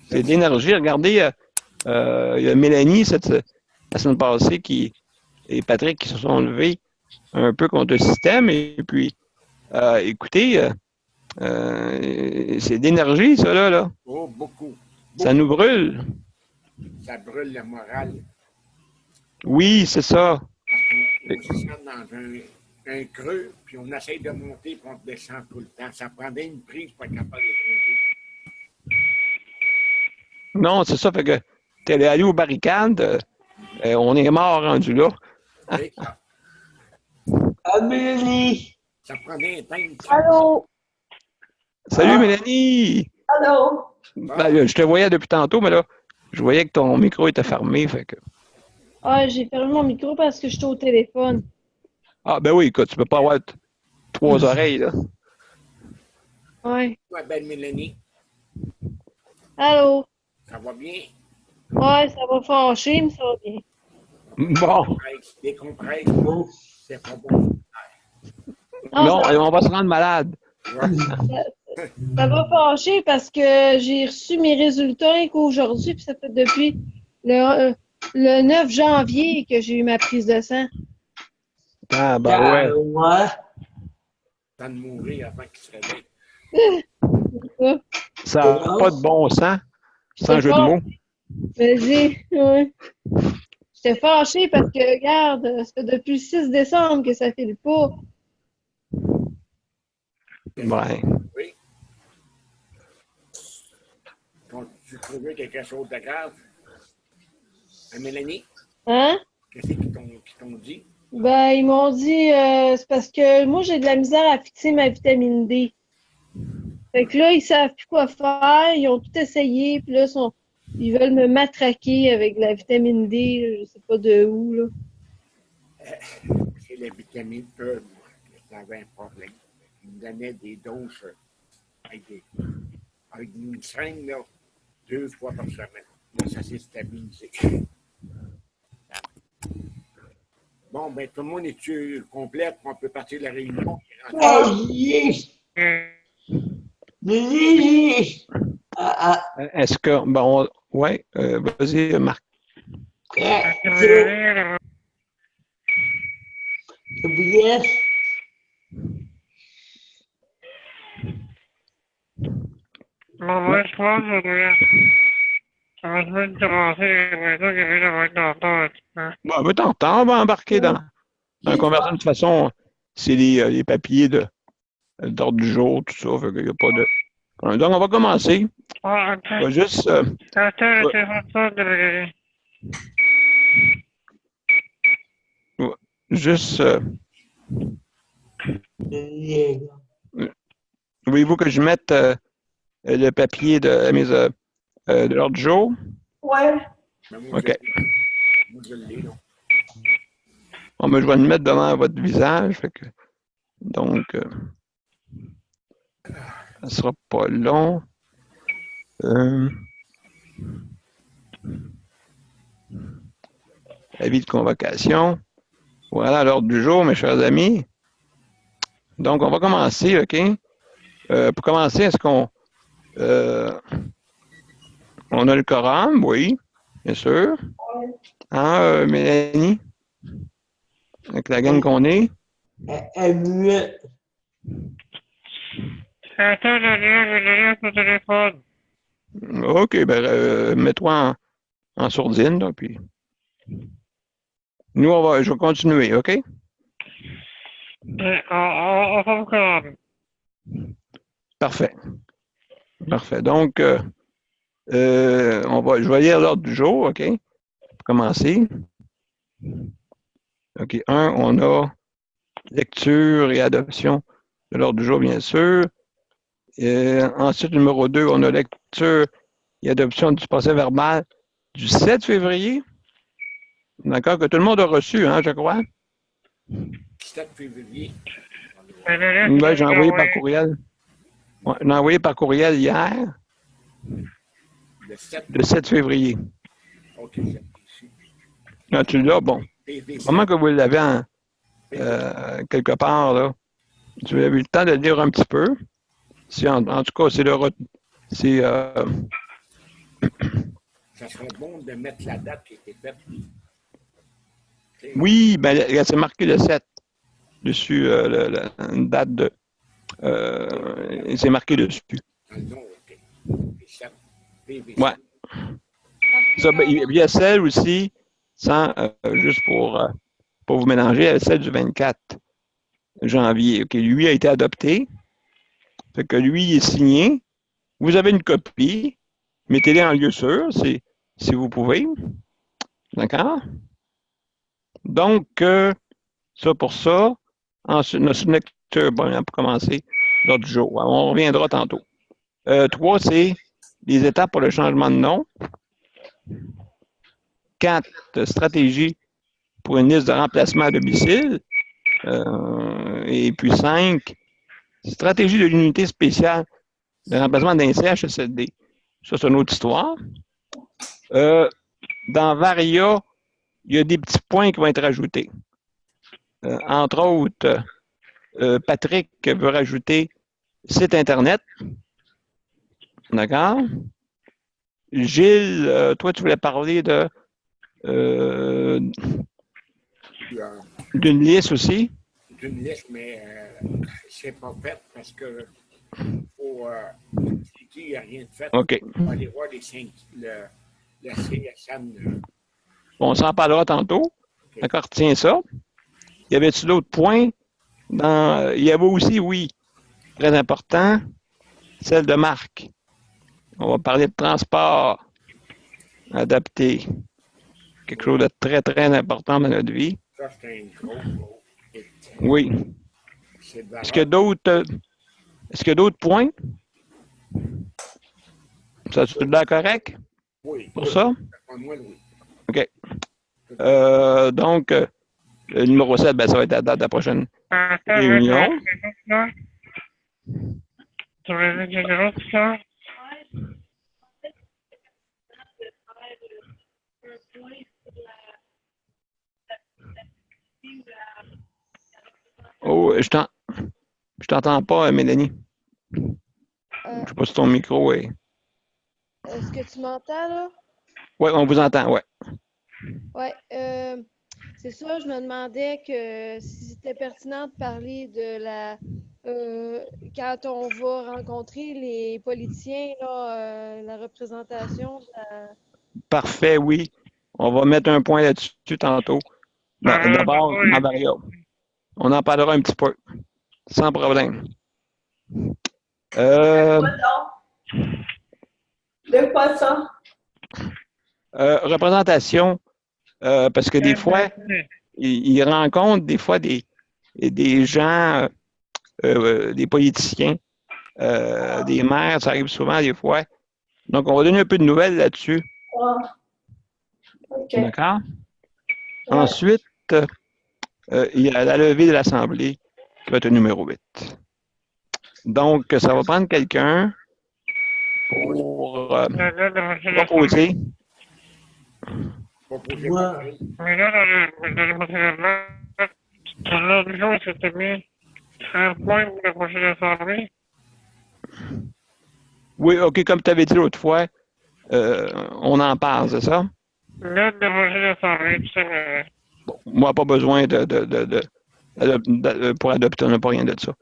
C'est de l'énergie. Regardez, il y a Mélanie, la semaine passée, et Patrick qui se sont levés un peu contre le système. Et puis, écoutez, c'est d'énergie, ça, là. Oh, beaucoup. Ça nous brûle. Ça brûle le moral. Oui, c'est ça. Parce qu'on se sent dans un creux, puis on essaye de monter, puis on descend tout le temps. Ça prendrait une prise pour être capable de monter. Non, c'est ça. Fait que t'es allé aux barricades, on est mort rendu là. C'est ça. Mélanie. Ça prendrait un temps. Allô? Salut, Ah. Mélanie! Allô? Ben, je te voyais depuis tantôt, mais là, je voyais que ton micro était fermé. Fait que... Ah, j'ai fermé mon micro parce que j'étais au téléphone. Ah, ben oui, écoute, tu peux pas avoir trois oreilles, là. Ouais. Toi, belle Mélanie, Allô? ça va bien? Ouais, ça va fâcher, mais ça va bien. Bon, Décompresse, c'est pas bon. non, ça, on va se rendre malade. Ouais. ça va fâcher parce que j'ai reçu mes résultats qu'aujourd'hui, puis ça fait depuis le 9 janvier que j'ai eu ma prise de sang. Ah, ben ouais. Ouais. Temps de mourir avant qu'il se réveille. Ça n'a pas de bon sens, sans C'est jeu de fort. mots. Vas-y, ouais. J'étais fâchée parce que, regarde, ça fait depuis le 6 décembre que ça file pas. Ouais. Oui. Tu trouves quelque chose de grave? Hein, Mélanie, Hein? qu'est-ce qu'ils t'ont dit? Ben, ils m'ont dit, c'est parce que moi, j'ai de la misère à fixer ma vitamine D. Fait que là, ils savent plus quoi faire. Ils ont tout essayé. Puis là, ils veulent me matraquer avec de la vitamine D. Là, je sais pas de où, là. C'est la vitamine E, moi, que j'avais un problème. Ils me donnaient des doses avec une seringue, là, 2 fois par semaine. Là, ça s'est stabilisé. Bon, ben, tout le monde est complet, on peut partir de la réunion. Mélanie. Mélanie. Est-ce que, bon, ouais, vas-y, Marc. C'est bien. Bon, ouais, je pense que ça va se mettre de commencer. Mais ça, que ça va être longtemps un petit peu. Bon, ben, t'entends, on va embarquer dans la conversation. De toute façon, c'est les papiers d'ordre du jour, tout ça. Fait qu'il n'y a pas de. Donc, on va commencer. Ah, On va attends. juste. Attends, le téléphone de Valérie. Juste. Mélanie. Voulez-vous que je mette le papier de l'ordre du jour? Ouais. Ben, moi, OK. Moi, je l'ai, là. Bon, ben, je vais le mettre devant votre visage. Fait que, donc, ça ne sera pas long. Avis de convocation. Voilà l'ordre du jour, mes chers amis. Donc, on va commencer, OK? Pour commencer, est-ce qu'on on a le quorum? Oui, bien sûr. Hein, Mélanie? Avec la gang qu'on est? Muette. Attends, Valérie, son téléphone. OK, ben, mets-toi en sourdine, là, puis... Nous, je vais continuer, OK? On va vous commander. Parfait. Parfait. Donc, je vais lire l'ordre du jour, OK? Pour commencer. OK. On a lecture et adoption de l'ordre du jour, bien sûr. Ensuite, numéro 2, on a lecture et adoption du procès-verbal du 7 février. D'accord? Que tout le monde a reçu, hein, je crois. 7 février. Mais le reste, Ouais, je j'ai l'ai envoyé par envoyé. courriel. Ouais, j'ai envoyé par courriel hier, Le 7, le 7 février. OK, c'est ici. Là, tu l'as, bon. PV7. Comment que vous l'avez PV7. quelque part, là? Tu as eu le temps de le lire un petit peu. En tout cas, c'est c'est Ça serait bon de mettre la date qui a été faite. OK. oui, ben c'est marqué le 7 dessus, une date de c'est marqué dessus. Dans le nom, OK. PV7. PV7. Ouais. Ça, ben, il y a celle aussi, juste pour vous mélanger, il y a celle du 24 janvier. OK, lui a été adopté. Fait que lui, il est signé. Vous avez une copie. Mettez-les en lieu sûr, si vous pouvez. D'accord? Donc, ça pour ça. Ensuite, notre lecture, bon, pour commencer, l'autre jour. On reviendra tantôt. 3, c'est les étapes pour le changement de nom. 4, stratégie pour une liste de remplacement à domicile. Et puis 5, stratégie de l'unité spéciale de remplacement d'un CHSLD. Ça, c'est une autre histoire. Dans Varia, il y a des petits points qui vont être ajoutés. Entre autres, Patrick veut rajouter site Internet. D'accord? Gilles, toi, tu voulais parler d'une liste aussi? D'une liste, mais c'est pas fait parce que faut, il n'y a rien de fait. OK. On va aller voir le CSN. On s'en parlera tantôt. D'accord, retiens ça. Y avait-tu d'autres points? Il y avait aussi, oui, très important, celle de Marc. On va parler de transport adapté. Quelque chose de très, très important dans notre vie. Ça, c'est un gros hit. Oui. C'est de Est-ce qu'il y a d'autres points? Ça, tu l'air correct Oui. pour ça? Moi, oui. OK. Donc, le numéro 7, ben, ça va être la date de la prochaine réunion. Tu veux dire quelque chose, ça? Oh, je t'entends pas, Mélanie. Je sais pas si ton micro est. Est-ce que tu m'entends, là? Oui, on vous entend, ouais. Oui. C'est ça, je me demandais que si c'était pertinent de parler de quand on va rencontrer les politiciens, là, la représentation de la... Parfait, oui. On va mettre un point là-dessus tantôt. D'abord, en Varia. On en parlera un petit peu. Sans problème. De quoi ça? Représentation, parce que des fois, ils rencontrent des fois des gens, des politiciens, des maires, ça arrive souvent des fois. Donc, on va donner un peu de nouvelles là-dessus. OK. D'accord? Ouais. Ensuite, il y a la levée de l'Assemblée qui va être le numéro 8. Donc, ça va prendre quelqu'un pour proposer. Moi, Mais là, dans l'autre jour, c'était mis un point pour la prochaine assemblée. Oui, OK, comme tu avais dit l'autre fois, on en parle, c'est ça? Là, de la prochaine assemblée, tu sais, Bon, moi, pas besoin pour adopter, on n'a pas rien de ça.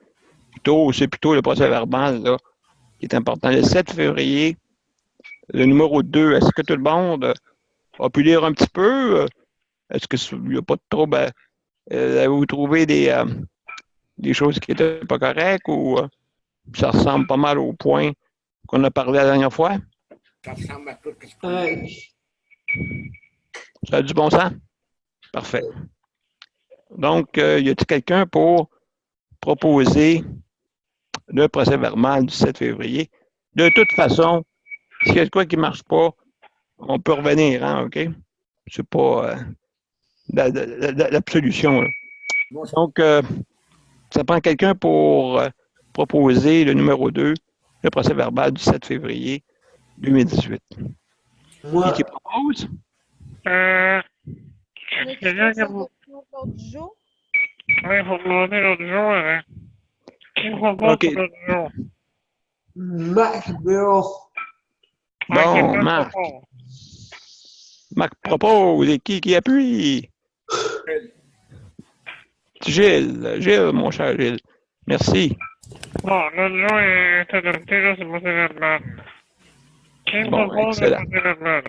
C'est plutôt le procès verbal là, qui est important. Le 7 février, le numéro 2, est-ce que tout le monde a pu lire un petit peu? Est-ce qu'il n'y a pas de trouble? Avez-vous trouvé des choses qui n'étaient pas correctes ou ça ressemble pas mal au point qu'on a parlé la dernière fois? Ça ressemble à tout ce qu'on a. Ça a du bon sens? Parfait. Donc, y a-t-il quelqu'un pour proposer le procès verbal du 7 février? De toute façon, s'il y a de quoi qui ne marche pas, on peut revenir, hein, OK? C'est pas l'absolution. Donc, Ça prend quelqu'un pour proposer le numéro 2, le procès verbal du 7 février 2018. Moi, Qui propose? On C'est bien que a-tu vous... l'autre jour? Oui, il faut demander l'autre jour. Qui propose OK. pour l'autre jour? Mac Bill, Ouais, Bon, quelqu'un Marc. propose. Marc propose. Et qui appuie? Gilles, mon cher Gilles. Merci. Bon, l'autre jour est adopté, là, c'est procès verbal. Qui Bon, propose le excellent. procès verbal?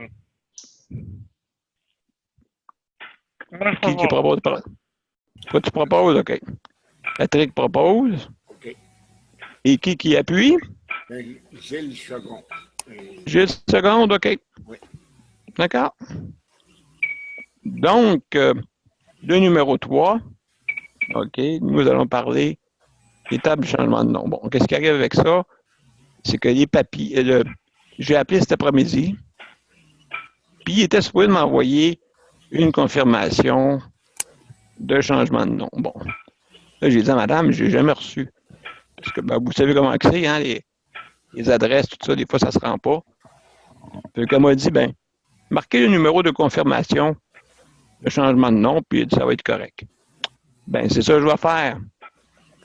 Moi, je Qui propose. propose? Toi, tu proposes? OK. Patrick propose. OK. Et qui appuie? Gilles Second. Gilles seconde, OK. Oui. D'accord. Donc, le numéro 3, OK, nous allons parler des tables de changement de nom. Bon, qu'est-ce qui arrive avec ça? C'est que les papiers, j'ai appelé cet après-midi, puis il était supposé m'envoyer une confirmation de changement de nom. Bon, là, j'ai dit à madame, je n'ai jamais reçu. Parce que ben, vous savez comment c'est, hein, les adresses, tout ça, des fois, ça ne se rend pas. Puis elle m'a dit, ben, marquez le numéro de confirmation de changement de nom, puis ça va être correct. Ben, c'est ça que je vais faire.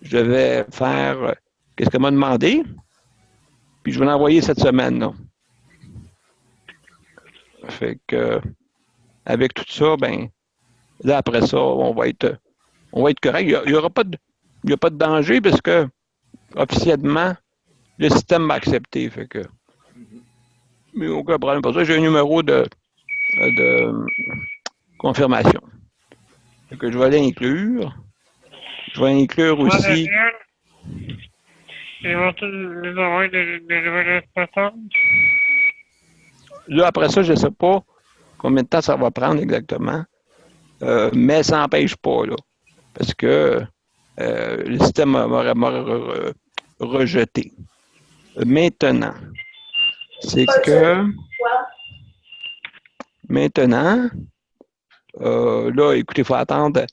Je vais faire qu'est-ce qu'elle m'a demandé, puis je vais l'envoyer cette semaine, là. Fait que, avec tout ça, ben, là, après ça, on va être correct. Il y aura pas de danger parce que, officiellement, le système m'a accepté. Fait que, mais aucun problème pour ça. J'ai un numéro de confirmation. Fait que je vais l'inclure. Je vais inclure Moi, aussi. Daniel, ils vont tous nous envoyer des nouvelles responsables. Là, après ça, je ne sais pas combien de temps ça va prendre exactement. Mais ça n'empêche pas, là. Parce que le système m'aurait rejeté. Maintenant, c'est que maintenant, là, écoutez, il faut attendre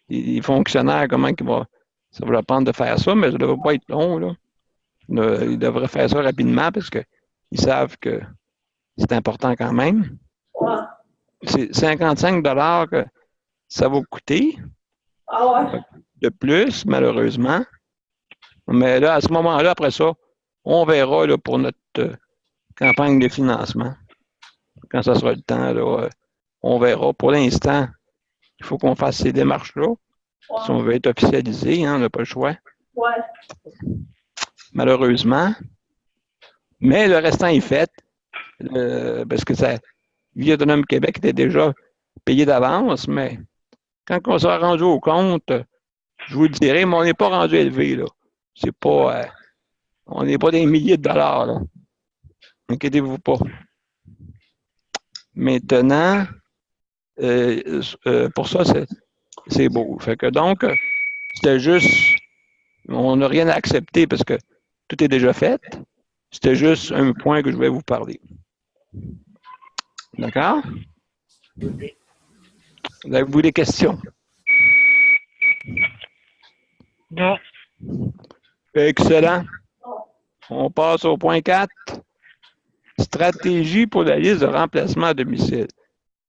les fonctionnaires, ça va leur prendre de faire ça, mais ça ne devrait pas être long, là. Ils devraient faire ça rapidement parce qu'ils savent que c'est important quand même. C'est 55 $ que ça va coûter de plus, malheureusement. Mais là, à ce moment-là, après ça, on verra là, pour notre campagne de financement. Quand ça sera le temps, là, on verra. Pour l'instant, il faut qu'on fasse ces démarches-là. Si on veut être officialisé, hein, on n'a pas le choix. Malheureusement. Mais le restant est fait. Parce que ça, Vie Autonome Québec était déjà payé d'avance, mais quand on sera rendu au compte, je vous le dirai, mais on n'est pas rendu élevé, là. C'est pas. On n'est pas des milliers de dollars, là. Inquiétez-vous pas. Maintenant, pour ça, c'est beau. Fait que donc, c'était juste, on n'a rien à accepter parce que tout est déjà fait. C'était juste un point que je voulais vous parler. D'accord? Avez-vous des questions? Non. Excellent. On passe au point 4. Stratégie pour la liste de remplacement à domicile.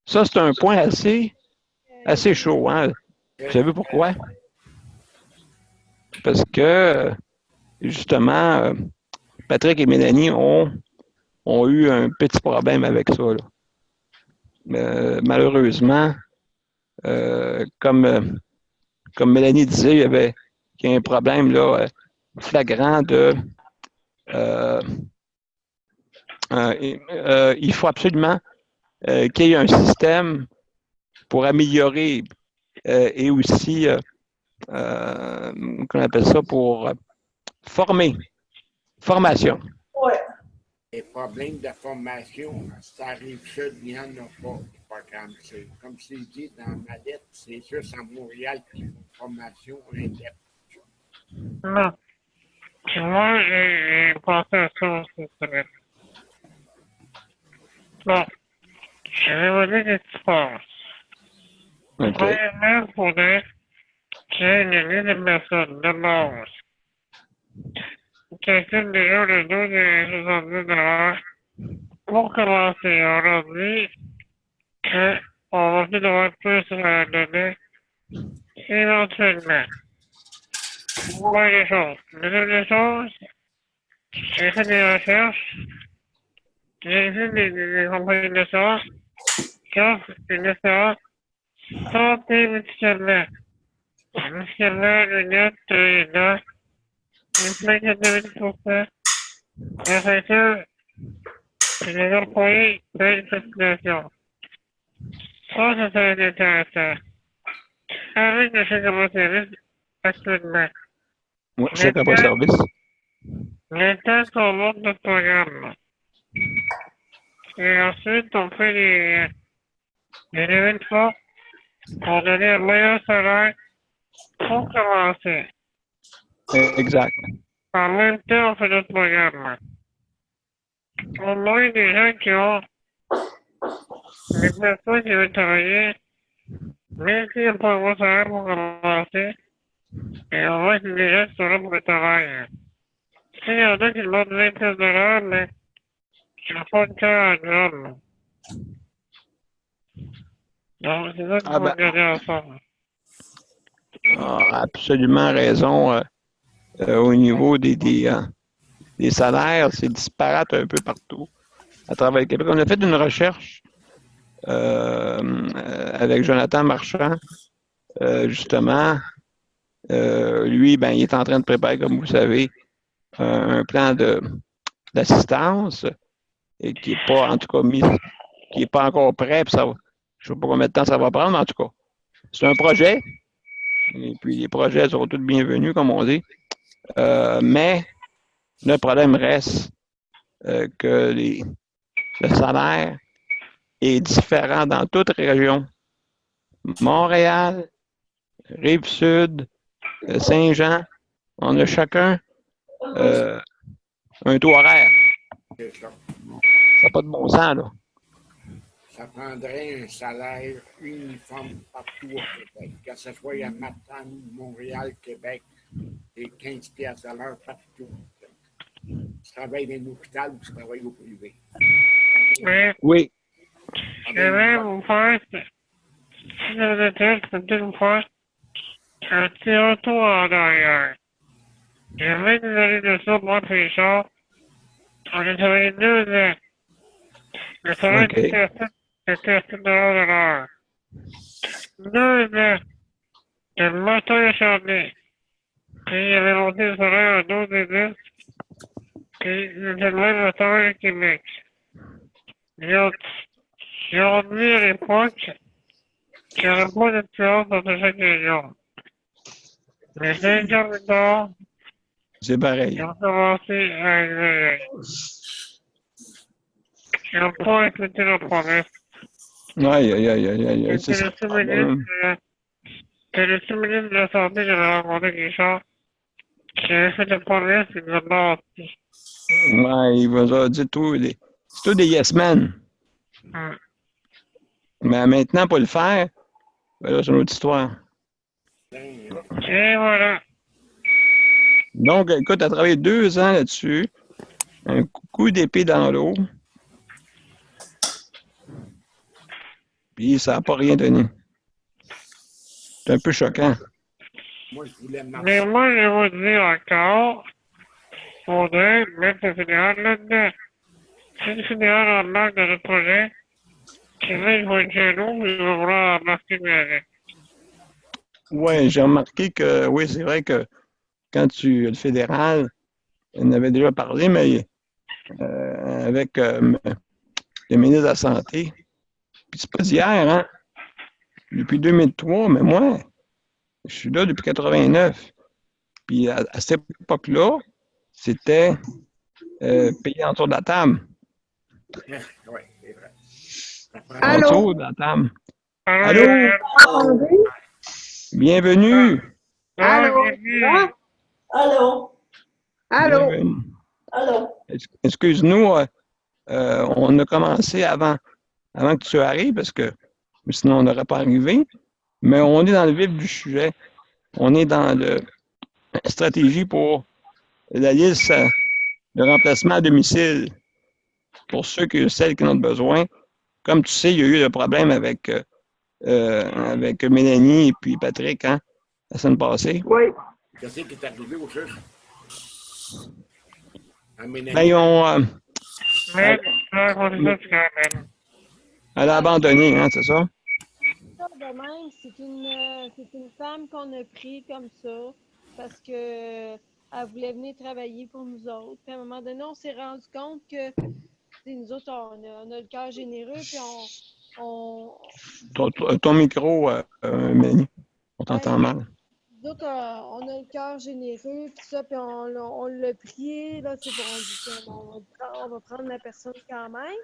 Ça, c'est un point assez chaud. Hein? Vous savez pourquoi? Parce que, justement, Patrick et Mélanie ont eu un petit problème avec ça. Malheureusement, comme Mélanie disait, il y a un problème là, flagrant de... il faut absolument qu'il y ait un système pour améliorer et aussi, qu'on appelle ça, pour formation. Les problèmes de formation, ça arrive seul, il n'y en a pas. Comme c'est dit dans ma lettre, c'est juste à Montréal qui font formation interne. Non. Moi, j'ai pensé à ça aussi, c'est vrai. Bon. Je vais vous dire ce qui se passe. OK. Premièrement, il faudrait c'est une liste de personnes de base. Calcule déjà le 12,70 pour commencer. Aujourd'hui, on va essayer d'avoir plus sur la donnée éventuellement. Première chose. Deuxième chose, j'ai fait des recherches. J'ai vu des compagnies d'assurance qui offrent une assurance santé mutuellement. Mutuellement, lunettes, les dents, une plaque de 20%. La facture, et les employés payent une cotisation. Ça, ça serait intéressant. Avec le chèque à service actuellement. Ouais, chèque après service. Les temps qu'on monte notre programme. Et ensuite, on fait des levées de fonds pour donner un meilleur salaire pour commencer. Exact. En même temps, on fait notre programme. Au moins, des gens qui ont des personnes qui veulent travailler, même s'ils n'ont pas un gros salaire pour commencer, et au moins, c'est des gens qui sont là pour le travail. S'il y en a qui demandent 20 pièces de l'heure, mais qui n'ont pas de cœur à job. Donc, c'est ça qu'il faut regarder ensemble. Absolument raison. Au niveau des salaires, c'est disparate un peu partout à travers le Québec. On a fait une recherche avec Jonathan Marchand, justement. Lui, ben, il est en train de préparer, comme vous savez, un plan d'assistance et qui n'est pas, en tout cas, qui n'est pas encore prêt. Puis ça va, je ne sais pas combien de temps ça va prendre, mais en tout cas, c'est un projet. Et puis, les projets seront tous bienvenus, comme on dit. Mais le problème reste que le salaire est différent dans toute région. Montréal, Rive-Sud, Saint-Jean, on a chacun un taux horaire. C'est ça. Ça n'a pas de bon sens, là. Ça prendrait un salaire uniforme partout au Québec, que ce soit à Matane, Montréal, Québec, et 15 piastres à l'heure partout. Tu travailles dans l'hôpital ou tu travailles au privé. Mais, Oui. je vais vous faire, si vous êtes peut-être vous faire un petit retour en arrière. Je vais vous donner de ça, moi, puis Richard. On a travaillé 2 ans. Le salaire OK. était à 7 $ de l'heure. 2 ans de matin à journée. Puis il avait monté le salaire à 12 et 10. Puis il était le même salaire au Québec. Ils ont dit à l'époque qu'il n'y aurait pas de différence entre chaque région. Mais 5 ans plus tard, C'est pareil. ils ont commencé à exagérer. Ils n'ont pas respecté leurs promesses. Aïe, aïe, aïe, aïe, aïe. C'est C'est ça. le sous-ministre de la Santé que j'avais rencontré Richard, qui avait fait des promesses et nous a menti. Ouais, il vous a dit tout. C'est tout des yes men. Mais maintenant, pour le faire, ben là, c'est une autre histoire. Et voilà. Donc, écoute, tu as travaillé 2 ans là-dessus. Un coup d'épée dans l'eau. Puis ça n'a pas rien donné. C'est un peu choquant. Moi, je voulais marcher. Mais moi, je vais vous dire encore, il faudrait mettre le fédéral là-dedans. Si le fédéral embarque dans le projet, c'est vrai qu'il va être jaloux, mais il va vouloir embarquer avec. Oui, j'ai remarqué que, oui, c'est vrai que quand le fédéral, on avait déjà parlé, mais avec le ministre de la Santé, puis c'est pas d'hier, hein? Depuis 2003, mais moi, je suis là depuis 89. Puis à cette époque-là, c'était payé en tour de la table. Oui, c'est vrai. Ça prend- En Allô? tour de la table. Allô? Allô? Bienvenue. Allô? Allô? Allô? Bienvenue. Allô? Excuse-nous, on a commencé avant que tu arrives, parce que sinon on n'aurait pas arrivé. Mais on est dans le vif du sujet. on est dans la stratégie pour la liste de remplacement à domicile pour celles qui en ont besoin. Comme tu sais, il y a eu le problème avec Mélanie et puis Patrick, hein, la semaine passée. Oui. Qu'est-ce qui est arrivé au juste? À Mélanie? Ben, ils ont, Mais, on dit ça, c'est quand même. elle a abandonné, hein, c'est ça? Ça, de même, c'est une femme qu'on a pris comme ça parce que elle voulait venir travailler pour nous autres. Puis à un moment donné, on s'est rendu compte que nous autres, on a le cœur généreux, puis Ton micro, Mélanie, on t'entend mal. nous autres, on a le cœur généreux, puis ça, puis on l'a prié, là, c'est pour on va prendre la personne quand même.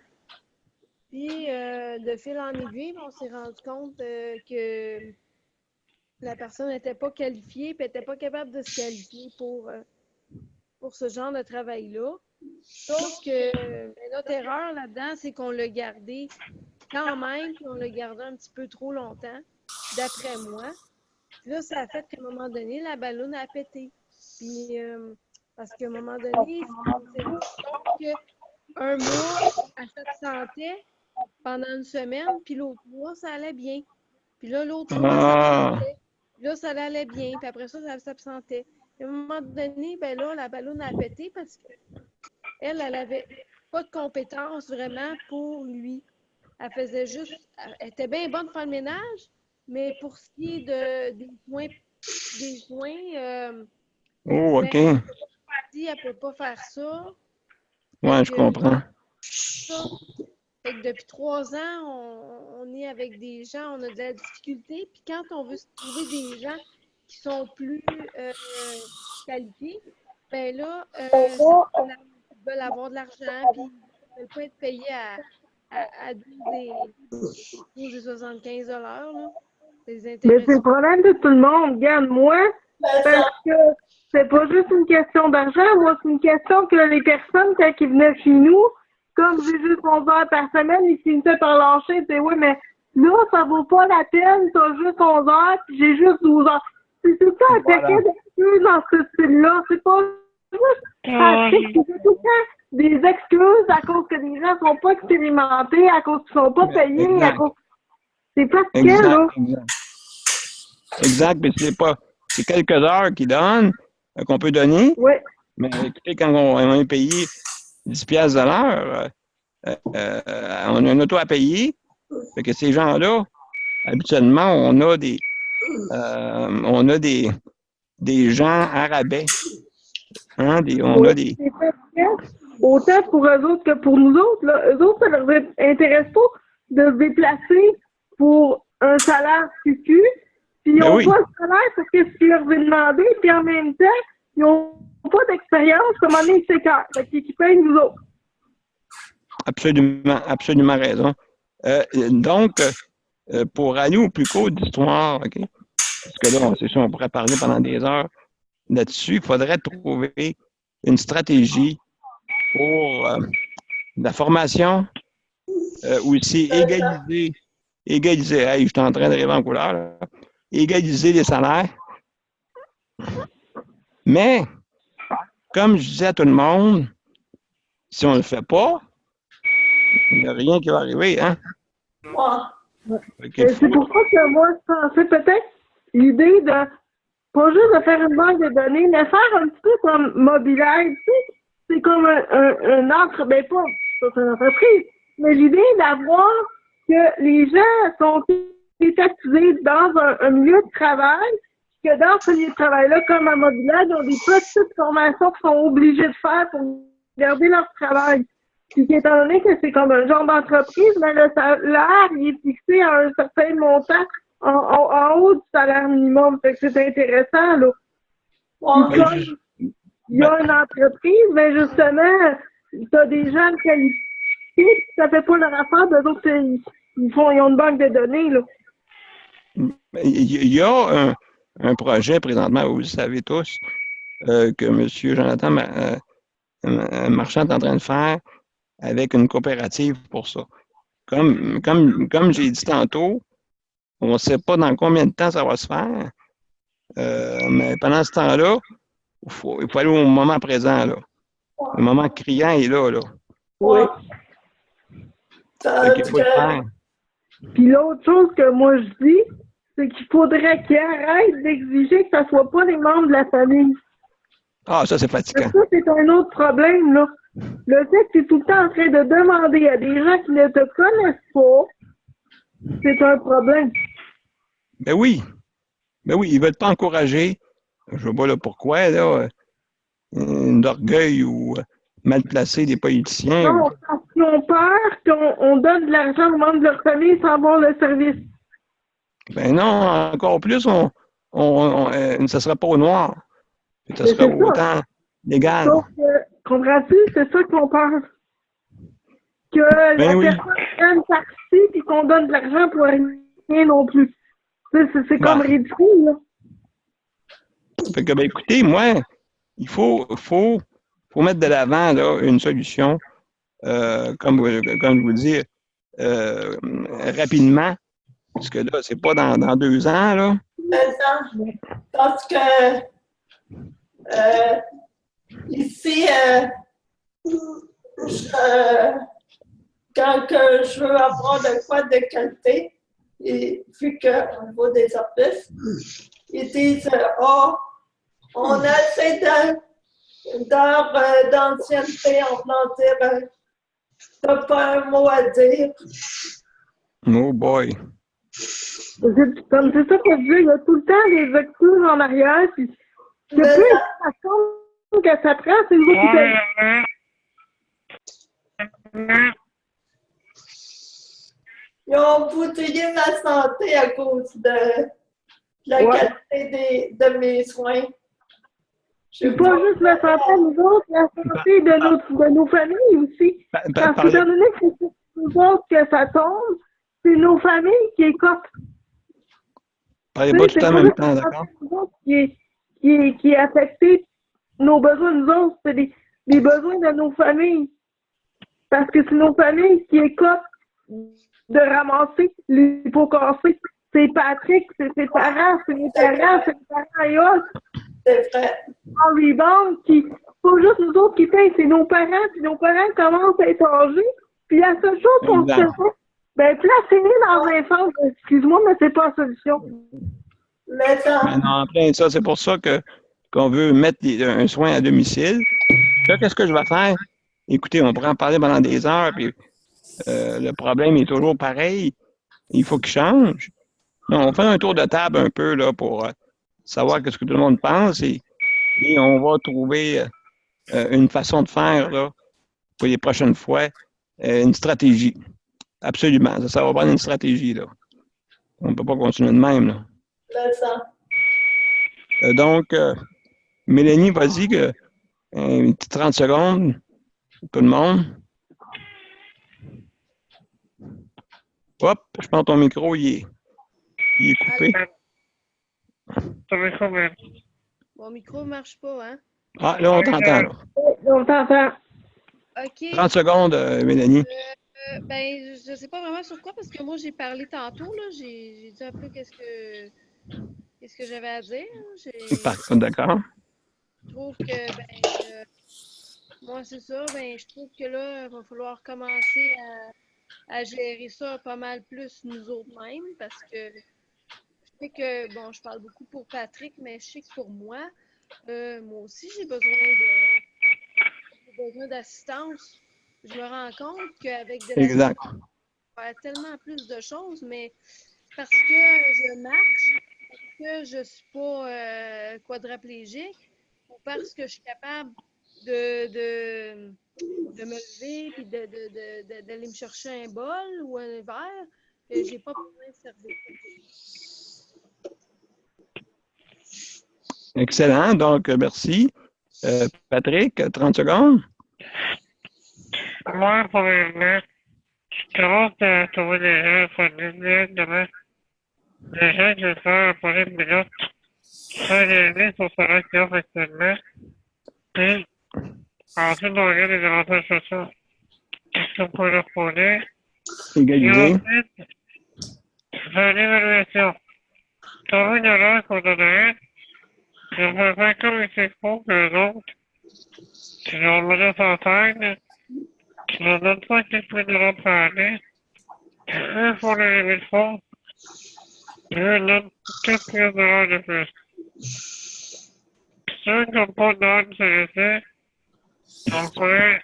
Puis, de fil en aiguille, on s'est rendu compte que la personne n'était pas qualifiée, puis n'était pas capable de se qualifier pour ce genre de travail-là. Sauf que notre erreur là-dedans, c'est qu'on l'a gardé quand même, puis on l'a gardé un petit peu trop longtemps, d'après moi. Puis là, ça a fait qu'à un moment donné, la ballonne a pété. Puis, parce qu'à un moment donné, on s'est rendu compte qu'un mois, elle s'absentait pendant une semaine, puis l'autre mois, ça allait bien. Puis là, l'autre mois, ça s'absentait. Puis là, ça allait bien. Puis après ça, ça s'absentait. À un moment donné, ben là, la ballonne a pété parce qu'elle avait pas de compétences vraiment pour lui. Elle faisait juste... Elle était bien bonne pour faire le ménage, mais pour ce qui est des soins, Oh, OK. elle ne peut pas faire ça. Ouais, je comprends. Ça. Fait que depuis 3 ans, on est avec des gens, on a de la difficulté. Puis quand on veut se trouver des gens qui sont plus qualifiés, ben là, ils veulent avoir de l'argent, puis ils ne veulent pas être payés à 12 et 75 $, là. Mais c'est le problème de tout le monde. Regarde, moi, parce que c'est pas juste une question d'argent. Moi, c'est une question que les personnes, quand ils venaient chez nous, comme j'ai juste 11 heures par semaine, ils finissaient par lâcher. Ils disaient, oui, mais là, ça vaut pas la peine. T'as juste 11 heures, puis j'ai juste 12 heures. C'est tout ça un paquet d'excuses dans ce style-là. C'est pas juste c'est tout le temps des excuses à cause que les gens sont pas expérimentés, à cause qu'ils sont pas payés, à cause... C'est fatigant, là. Exact, mais c'est quelques heures qu'ils donnent, qu'on peut donner. Oui. Mais écoutez, quand on est payé 10 piastres de l'heure, on a un auto à payer. Fait que ces gens-là, habituellement, on a des gens à rabais. Hein? C'est fatigant. Autant pour eux autres que pour nous autres. Là. Eux autres, ça leur intéresse pas de se déplacer pour un salaire futur. Puis ils n'ont pas le salaire pour ce qu'ils leur avaient demandé. Puis en même temps, ils n'ont pas d'expérience comme on est séquent. Fait qu'ils payent nous autres. Absolument raison. Donc, pour aller au plus court d'histoire, OK? Parce que là, c'est sûr, on pourrait parler pendant des heures là-dessus. Il faudrait trouver une stratégie pour la formation, aussi égaliser, hey, je suis en train de rêver en couleur, là. Égaliser les salaires. Mais, comme je disais à tout le monde, si on ne le fait pas, il n'y a rien qui va arriver, hein? C'est pour ça que moi, je pensais peut-être l'idée de, pas juste de faire une banque de données, mais faire un petit peu comme Mobilaide, tu sais, c'est comme un entreprise, ben pas c'est une entreprise, mais l'idée d'avoir que les gens sont étatisés dans un milieu de travail, que dans ce milieu de travail-là, comme à Mobilaide, ils ont des petites formations qu'ils sont obligés de faire pour garder leur travail. Puis étant donné que c'est comme un genre d'entreprise, mais le salaire, il est fixé à un certain montant en haut du salaire minimum. Fait que c'est intéressant, là. Puis il y a une entreprise, mais justement, t'as des gens qualifiés, puis ça fait pas leur affaire, d'eux autres, ils ont une banque de données, là. Il y a un projet présentement, vous le savez tous, que M. Jonathan Marchand est en train de faire avec une coopérative pour ça. Comme j'ai dit tantôt, on ne sait pas dans combien de temps ça va se faire, Mais pendant ce temps-là, il faut aller au moment présent, là. Le moment criant est là, là. Oui. Fait qu'il faut le faire. Puis l'autre chose que moi je dis, c'est qu'il faudrait qu'ils arrêtent d'exiger que ce ne soit pas les membres de la famille. Ah, ça, c'est fatigant. Ça, c'est un autre problème, là. Le fait que tu es tout le temps en train de demander à des gens qui ne te connaissent pas, c'est un problème. Ben oui. Ben oui, ils ne veulent pas encourager. Je ne sais pas là, pourquoi, là, d'orgueil ou mal placé des politiciens. Non, parce qu'ils ont peur qu'on donne de l'argent aux membres de leur famille sans avoir le service. Ben non, encore plus, ça ne sera pas au noir. Ça Mais sera c'est ça. autant légal. Donc, comprends-tu? C'est ça qu'on pense. Que la oui. personne prenne parti et qu'on donne de l'argent pour rien non plus. C'est comme ridicule, là. Fait que, ben, écoutez, moi, il faut mettre de l'avant là, une solution, comme je vous dis, rapidement, parce que là, c'est pas dans 2 ans, là. Parce que ici, quand que je veux avoir de quoi de qualité, et vu qu'au niveau des offices, ils disent on a assez d'heures d'ancienneté, on va dire t'as pas un mot à dire. Oh boy. Comme c'est ça que je dis, il y a tout le temps des excuses en arrière, puis le plus de façon que ça prend, c'est le mot qui paye. Ils ont boutillé ma santé à cause de la qualité de mes soins. C'est pas juste la santé de nous autres, la santé de nos familles aussi. Parce que étant donné que c'est nous autres que ça tombe, c'est nos familles qui écopent. Parlez pas tout en même temps, d'accord? Qui est affecté nos besoins, nous autres, c'est les besoins de nos familles. Parce que c'est nos familles qui écopent de ramasser les pots cassés. C'est Patrick, c'est ses parents, c'est mes parents, c'est les parents et autres. C'est vrai. En rebound, pas juste nous autres qui payent, c'est nos parents, puis nos parents commencent à être âgés. Puis la seule chose qu'on se fait, ben placez-les dans un centre. Excuse-moi, mais c'est pas la solution. Mais non, après ça, c'est pour ça qu'on veut mettre un soin à domicile. Là, qu'est-ce que je vais faire? Écoutez, on pourrait en parler pendant des heures, puis le problème est toujours pareil. Il faut qu'il change. Donc, on fait un tour de table un peu là, pour savoir ce que tout le monde pense et on va trouver une façon de faire là, pour les prochaines fois, une stratégie. Absolument. Ça va prendre une stratégie. Là. On ne peut pas continuer de même. Là. Donc, Mélanie, vas-y, une petite 30 secondes, tout le monde. Hop, je pense que ton micro, il est coupé. Mon micro ne marche pas, hein? Ah, là, on t'entend. Là. On t'entend. OK. 30 secondes, Mélanie. Ben, je ne sais pas vraiment sur quoi, parce que moi, j'ai parlé tantôt, là. J'ai dit un peu qu'est-ce que j'avais à dire. D'accord. Je trouve que, moi, c'est ça. Ben, je trouve que là, il va falloir commencer à gérer ça pas mal plus nous autres mêmes, parce que je sais que, bon, je parle beaucoup pour Patrick, mais je sais que pour moi, moi aussi, j'ai besoin d'assistance. Je me rends compte qu'avec de l'assistance, on peut faire tellement plus de choses, mais parce que je marche, parce que je ne suis pas quadraplégique, ou parce que je suis capable de me lever et d'aller me chercher un bol ou un verre, j'ai pas besoin de servir. Excellent. Donc, merci. Patrick, 30 secondes. Moi, premièrement, je commence à trouver des gens pour demain. Les gens qui veulent faire pour une minute. Faire des listes au salaire qu'ils offrent actuellement. Puis, ensuite, on regarde les avantages sociaux. Qu'est-ce qu'on peut leur fournir? Égaliser. Et ensuite, faire une évaluation. Trouver une erreur qu'on donnerait, je vais faire comme il s'est faux que les autres. Tu leur mets sur tête, tu leur donnes pas qu'ils prennent de l'autre année. Eux font les levées de fonds. Eux donnent 4 pièces de l'heure de plus. Ceux qui n'ont pas d'heure de CRC, on pourrait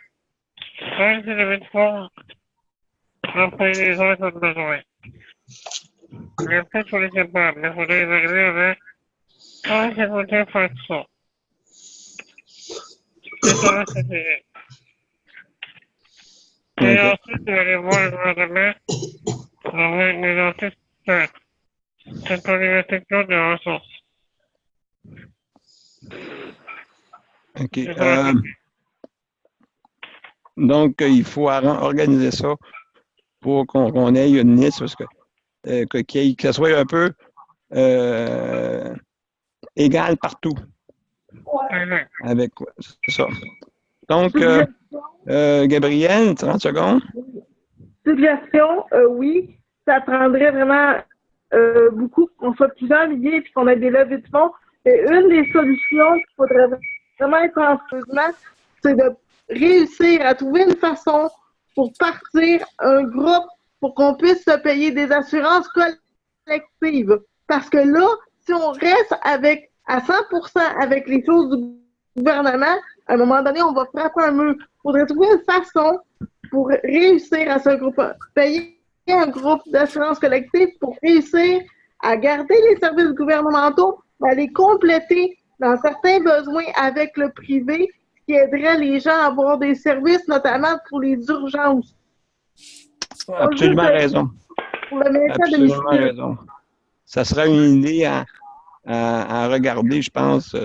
faire des levées de fonds pour payer les heures qu'on a besoin. Mais peut-être qu'on est capable, mais il faudrait évaluer avec comment c'est possible de faire tout ça. C'est ça la stratégie. Et OK. ensuite, vous allez voir le gouvernement avec les dentistes cette problématique-là de ressources. OK. C'est ça la stratégie. Donc, il faut organiser ça pour qu'on ait une liste, parce que, que ça soit un peu égal partout. Exact. Avec, c'est ça. Donc, Gabriel, 30 secondes. Suggestion, oui, ça prendrait vraiment beaucoup qu'on soit plusieurs milliers et qu'on ait des levées de fonds. Et une des solutions qu'il faudrait vraiment être en faisant, c'est de réussir à trouver une façon pour partir un groupe pour qu'on puisse se payer des assurances collectives. Parce que là, si on reste avec à 100% avec les choses du gouvernement, à un moment donné, on va frapper un mur. Il faudrait trouver une façon pour réussir à ce groupe, payer un groupe d'assurance collective pour réussir à garder les services gouvernementaux, à les compléter dans certains besoins avec le privé, qui aiderait les gens à avoir des services, notamment pour les urgences. Absolument raison. Pour le maintien Absolument domicile. raison. Ça serait une idée à regarder, je pense,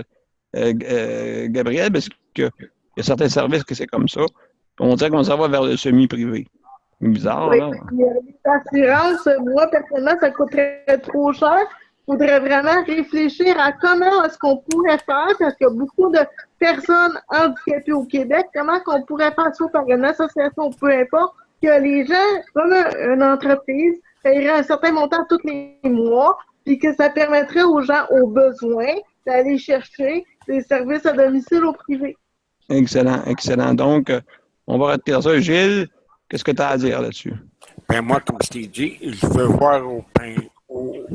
Gabriel, parce qu'il y a certains services que c'est comme ça. On dirait qu'on s'en va vers le semi-privé. C'est bizarre, Oui, là. les assurances, moi, personnellement, ça coûterait trop cher. Il faudrait vraiment réfléchir à comment est-ce qu'on pourrait faire, parce qu'il y a beaucoup de personnes handicapées au Québec, comment qu'on pourrait faire ça par une association, peu importe, que les gens, comme une entreprise, paieraient un certain montant tous les mois, puis que ça permettrait aux gens aux besoins d'aller chercher des services à domicile au privé. Excellent, excellent. Donc, on va retenir ça. Gilles, qu'est-ce que tu as à dire là-dessus? Ben moi, comme je t'ai dit, je veux voir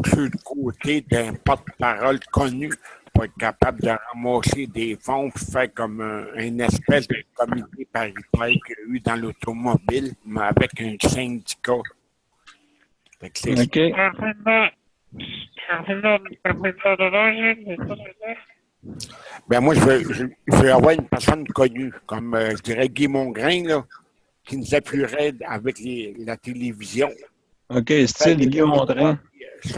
sur le côté d'un porte-parole connu pour être capable de ramasser des fonds, faire comme une espèce de comité paritaire qu'il y a eu dans l'automobile, mais avec un syndicat. Fait que c'est OK. Ben moi, je veux avoir une personne connue, comme je dirais Guy Mongrain, là, qui nous appuierait avec la télévision. OK, style Guillaume Mondrin.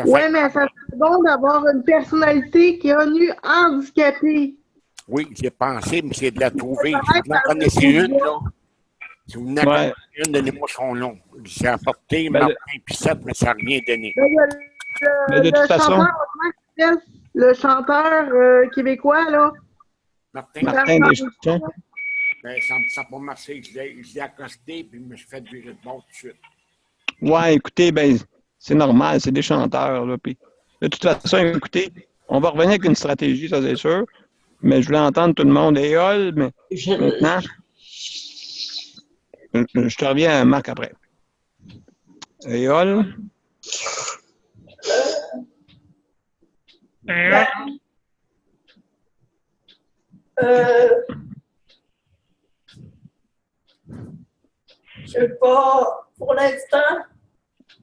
Oui, mais ça serait bon d'avoir une personnalité qui est connue handicapée. Oui, j'ai pensé, mais c'est de la trouver. Si vous en connaissez une, là. Si vous en connaissez une, donnez-moi son nom. J'ai apporté Ben, Martin Pissette, mais ça n'a rien donné. Mais de toute façon, Le chanteur québécois, là. Martin Deschamps. Ben, ça n'a pas marché. Je l'ai accosté, puis je me suis fait virer de bord tout de suite. Ouais, écoutez, ben, c'est normal, c'est des chanteurs, là. Puis, de toute façon, écoutez, on va revenir avec une stratégie, ça c'est sûr. Mais je voulais entendre tout le monde. Éole, mais maintenant, je te reviens, Marc, après. Éole. Je sais pas, pour l'instant,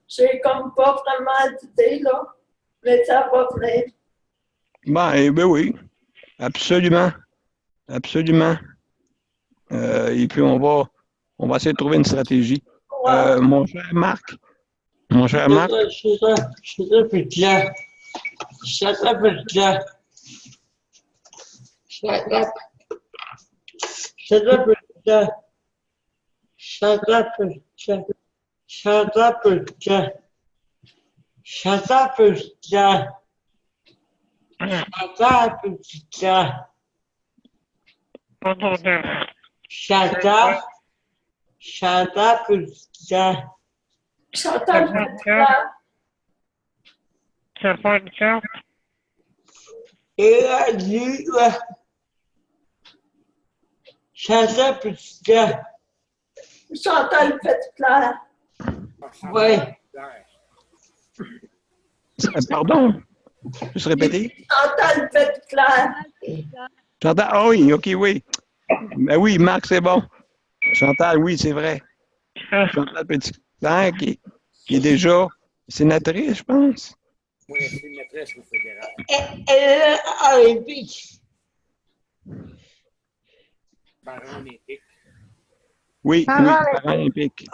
j'ai comme pas vraiment d'idée, là, mais ça va venir. Ben oui, absolument. Absolument. Et puis, on va essayer de trouver une stratégie. Ouais. Mon cher Marc. Mon cher Marc. est rendu Chantal Petit-Clair. Chantal Petitclerc. Oui. Pardon? Juste répéter? Chantal Petitclerc. Chantal, ah oui, OK, oui. Ben oui, Marc, c'est bon. Chantal, oui, c'est vrai. Chantal Petitclerc, qui est déjà sénatrice, je pense. Oui, sénatrice au fédéral. Elle est olympique. Paralympique. Oui, oui, paralympique.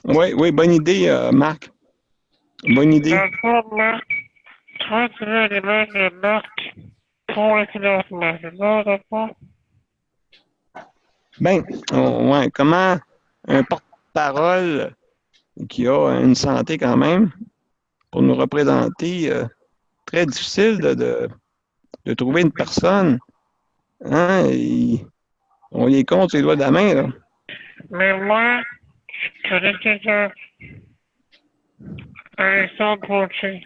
Oui, oui, bonne idée, Marc. Bonne idée. Dans le fond, là, transférer les mains de Marc pour le financement. C'est ça, dans le fond? Ben, ouais, comment un porte-parole qui a une santé quand même, pour nous représenter, très difficile de trouver une personne. Hein? On les compte sur les doigts de la main, là. Mais moi, je connais quelqu'un. Alexandre Poché.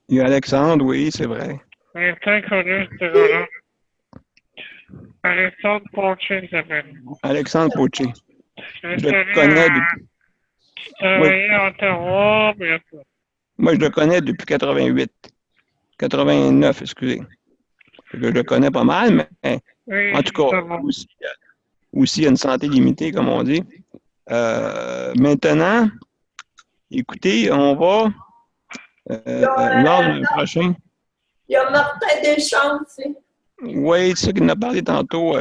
Il y a Alexandre, oui, c'est vrai. Il est très connu, ce gars-là. Alexandre Poché, il s'appelle. Alexandre Poché. Je le connais connais depuis... travaillé à Ottawa, bien sûr. Moi, je le connais depuis 88. 89, excusez. Je le connais pas mal, mais Oui, en tout cas, aussi il a une santé limitée, comme on dit. Maintenant, écoutez, on va lors du prochain. Il y a Martin Deschamps aussi. Oui, c'est ça qu'il en a parlé tantôt,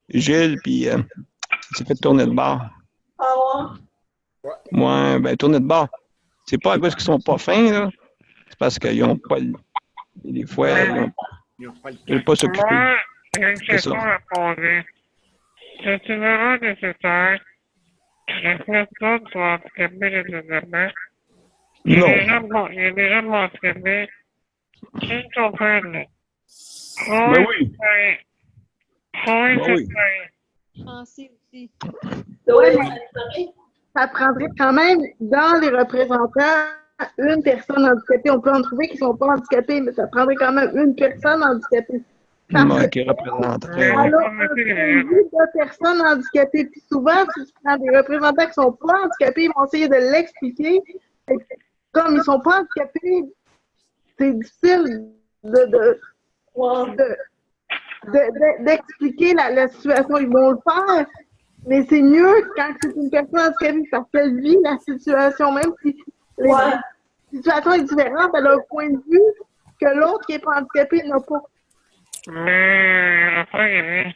Gilles, puis il s'est fait tourner de bord. Ah ouais? Ouais, ben tourner de bord. C'est pas à cause qu'ils sont pas fins, là. C'est parce qu'ils n'ont pas le... Des fois, ils n'ont pas s'occuper. Moi, j'ai une C'est question ça. à poser. C'est-tu vraiment nécessaire que les personnes soient handicapées nécessairement? Il Non. y a des gens handicapés qui comprennent. Ben oui. Oui, Ben oui. Français aussi. Ouais, mais ça prendrait quand même dans les représentants une personne handicapée. On peut en trouver qui ne sont pas handicapés, mais ça prendrait quand même une personne handicapée. Parce Moi que qui représenterait. elle a un point de vue de personnes handicapées. Puis souvent, si tu prends des représentants qui ne sont pas handicapés, ils vont essayer de l'expliquer. Et comme ils ne sont pas handicapés, c'est difficile d'expliquer la situation. Ils vont le faire, mais c'est mieux quand c'est une personne handicapée parce qu'elle vit la situation, même si la situation est différente, elle a un point de vue que l'autre qui n'est pas handicapé n'a pas. Mais après, il y avait...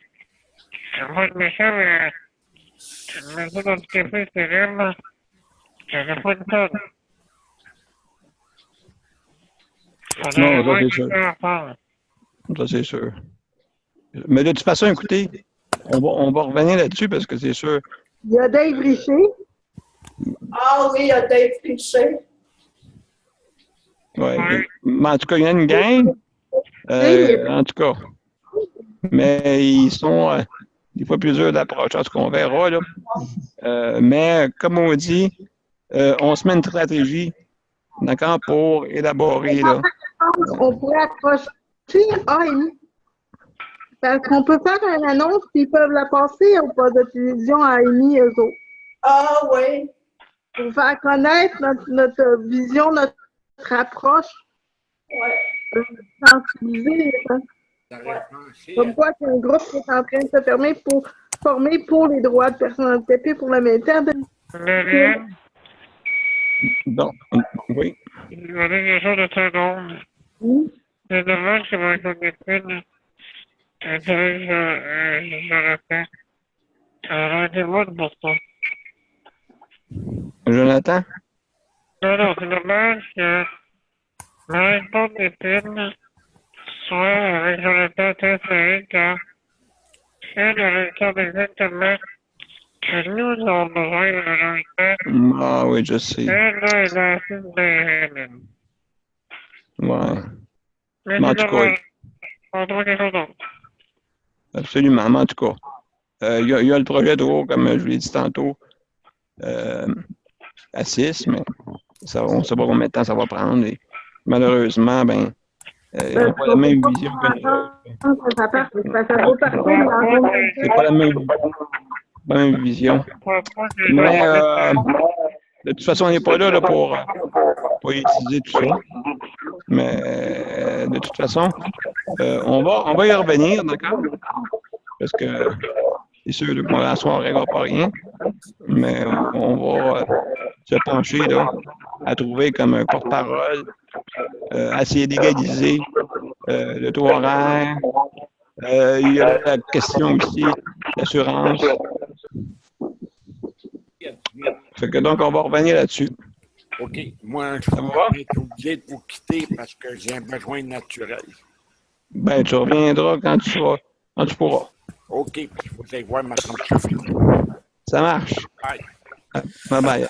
C'est pas de méchant, mais... Une personne handicapée, c'est réellement... C'est pas de temps. Non, ça c'est sûr. Ça c'est sûr. Mais de toute façon, écoutez, on va revenir là-dessus parce que c'est sûr. Il y a Dave Richer. Ah oui, il y a Dave Richer. Ouais. Mais en tout cas, il y a une gang. En tout cas. Mais ils sont des fois plus durs d'approche. En tout cas, on verra, là. Mais comme on dit, on se met une stratégie, d'accord, pour élaborer, là. On pourrait accrocher AMI. Parce qu'on peut faire une annonce, puis ils peuvent la passer au poste de télévision à AMI, eux autres. Ah oui. Pour faire connaître notre vision, notre approche. Ouais. Sensibiliser. Hein. Comme quoi, c'est un groupe qui est en train de se former pour les droits de personnes handicapées, pour le maintien de... Bon, oui. Il y a quelque chose de très drôle. C'est dommage que mon copine Jonathan a rendez-vous pour ça. Jonathan? Non, c'est dommage que ma réponse d'épine soit avec Jonathan très serré car elle regarde exactement que nous avons besoin de Jonathan. Ah oui, je sais. Elle, là, elle a assez de elle. Ouais. Mais Mais en c'est tout cas, dommage. On trouve quelque chose d'autre. absolument. Mais en tout cas, il y a le projet de haut, comme je vous l'ai dit tantôt, à 6, mais ça, on ne sait pas combien de temps ça va prendre. Et malheureusement, ben, Ils n'ont pas la même vision que nous autres. C'est pas la même vision. Mais de toute façon, on n'est pas là, pour utiliser tout ça. Mais de toute façon, on va y revenir, d'accord? Parce que c'est sûr que pour l'instant, on ne réglera pas rien. Mais on va se pencher là, à trouver comme un porte-parole, essayer d'égaliser le taux horaire. Il y a la question aussi d'assurance. Fait que donc, on va revenir là-dessus. OK. Moi, je vais être obligé de vous quitter parce que j'ai un besoin naturel. Ben, tu reviendras quand tu pourras. OK. Il faut aller voir ma tante. Ça marche. Bye. Bye bye.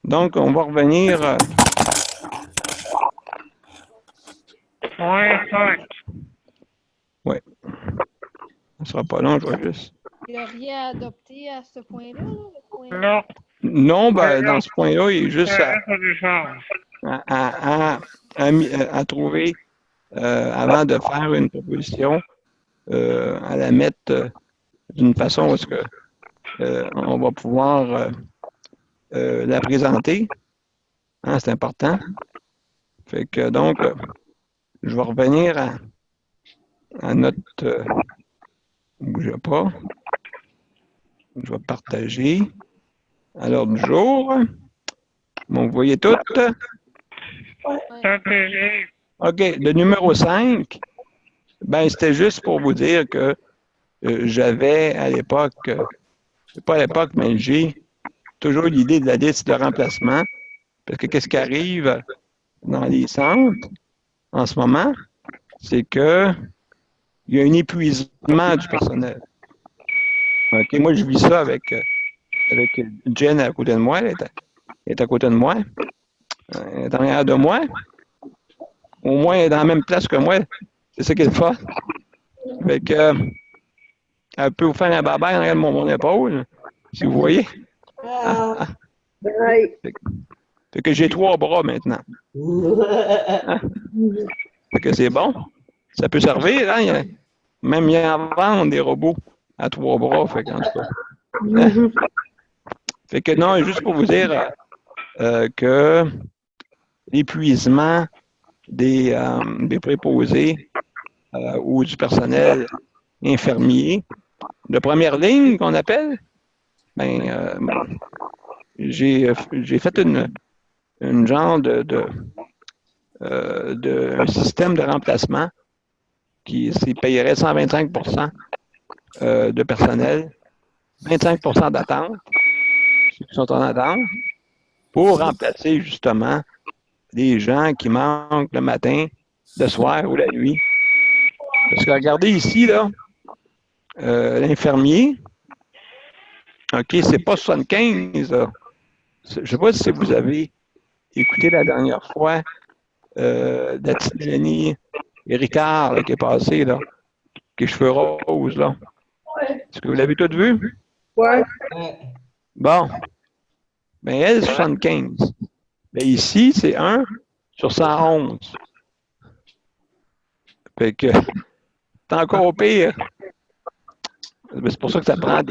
Donc, on va revenir. Oui. Ça ne sera pas long, je vais juste. Il n'y a rien adopté à ce point-là? Non. Non, ben, dans ce point-là, il est juste à trouver avant de faire une proposition, à la mettre d'une façon où on va pouvoir la présenter. Hein, c'est important. Fait que donc, je vais revenir à notre. Bougez pas. Je vais partager à l'ordre du jour. Bon, vous voyez tout? OK. Le numéro 5, ben, c'était juste pour vous dire que j'avais à l'époque, pas à l'époque, mais j'ai toujours l'idée de la liste de remplacement. Parce que qu'est-ce qui arrive dans les centres en ce moment? C'est que il y a un épuisement du personnel. OK, moi, je vis ça avec Jen à côté de moi. Elle est à côté de moi. Elle est en arrière de moi. Au moins, elle est dans la même place que moi. C'est ça qui est le fun. Fait que, elle peut vous faire un babaille en arrière de mon épaule, si vous voyez. Fait que j'ai 3 bras maintenant. Fait que c'est bon. Ça peut servir, hein? Même il y en vend des robots à 3 bras, fait qu'en tout cas. Fait que non, juste pour vous dire que l'épuisement des préposés ou du personnel infirmier de première ligne qu'on appelle, ben j'ai fait une genre un système de remplacement qui payerait 125 de personnel, 25 d'attente, ceux qui sont en attente, pour remplacer justement les gens qui manquent le matin, le soir ou la nuit. Parce que regardez ici, là, l'infirmier, OK, c'est pas 75, là. Je ne sais pas si vous avez écouté la dernière fois la petite Mélanie et Ricard là, qui est passée, là, qui a les cheveux roses, là. Est-ce que vous l'avez toutes vu? Ouais. Bon. Ben, elle, 75. Ben, ici, c'est 1 sur 111. Fait que, c'est encore pire. Ben, c'est pour ça que ça prend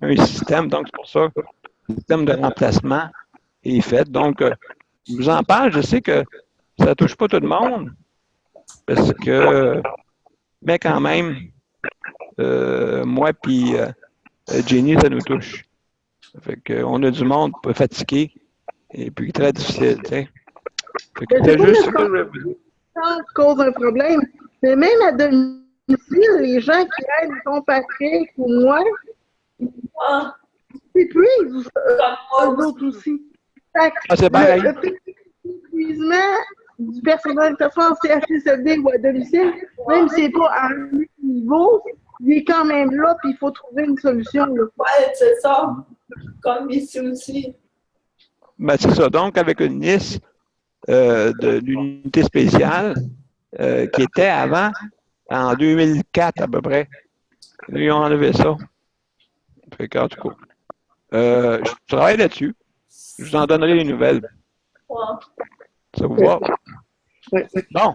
un système. Donc, c'est pour ça que le système de remplacement est fait. Donc, je vous en parle. Je sais que ça ne touche pas tout le monde. Parce que, mais quand même, moi puis Jenny, ça nous touche. Fait qu'on a du monde pas fatigué et puis très difficile, tu sais. Fait que c'est juste ça. Ça cause un problème. Mais même à domicile, les gens qui aident ton Patrick ou moi, s'épuisent, eux autres aussi. C'est pareil. Le petit épuisement du personnel, que ce soit en CHSLD ou à domicile, même si c'est pas à un niveau, il est quand même là, puis il faut trouver une solution. Oui, c'est ça. Comme ici aussi. Ben, c'est ça. Donc, avec une liste de l'unité spéciale qui était avant, en 2004 à peu près. Ils ont enlevé ça. Fait qu'en tout cas, je travaille là-dessus. Je vous en donnerai des nouvelles. Ouais. Ça vous va? Ouais. Bon.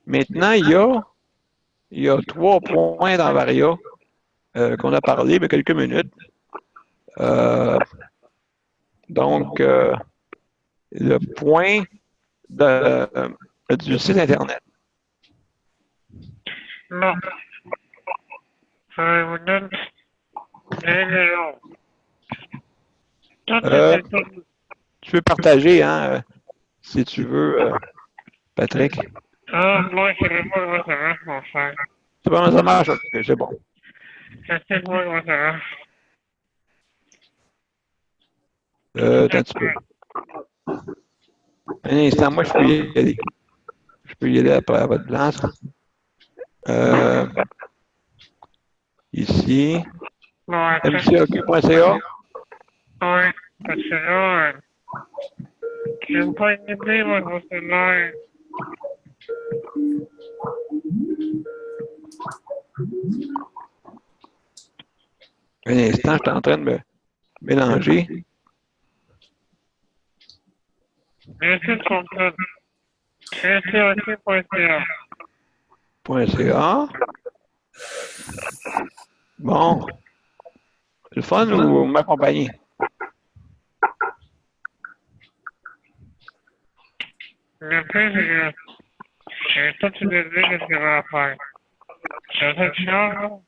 Maintenant, il y a 3 points dans Varia qu'on a parlé il y a quelques minutes. Donc, le point du site Internet. Non. Je vous donne les numéros. Tout Euh, est tout. Tu peux partager, hein, si tu veux, Patrick. Ah, moi, je sais pas comment ça marche, mon frère. C'est pas comment ça marche? Ok, c'est bon. Je sais pas comment ça marche. Attends un petit peu. Un instant, moi, je peux y aller. Je peux y aller à votre place. Ici, Bon, attends. mcaq.ca. Oui, parce que là, j'ai pas une idée, moi, sur celle-là. Un instant, je suis en train de me mélanger. Merci de comprendre. mcaq.ca. .ca. Bon. C'est le fun ou m'accompagner? Le pire, c'est que j'ai toute une idée de ce qu'il va faire. C'est ça qui change,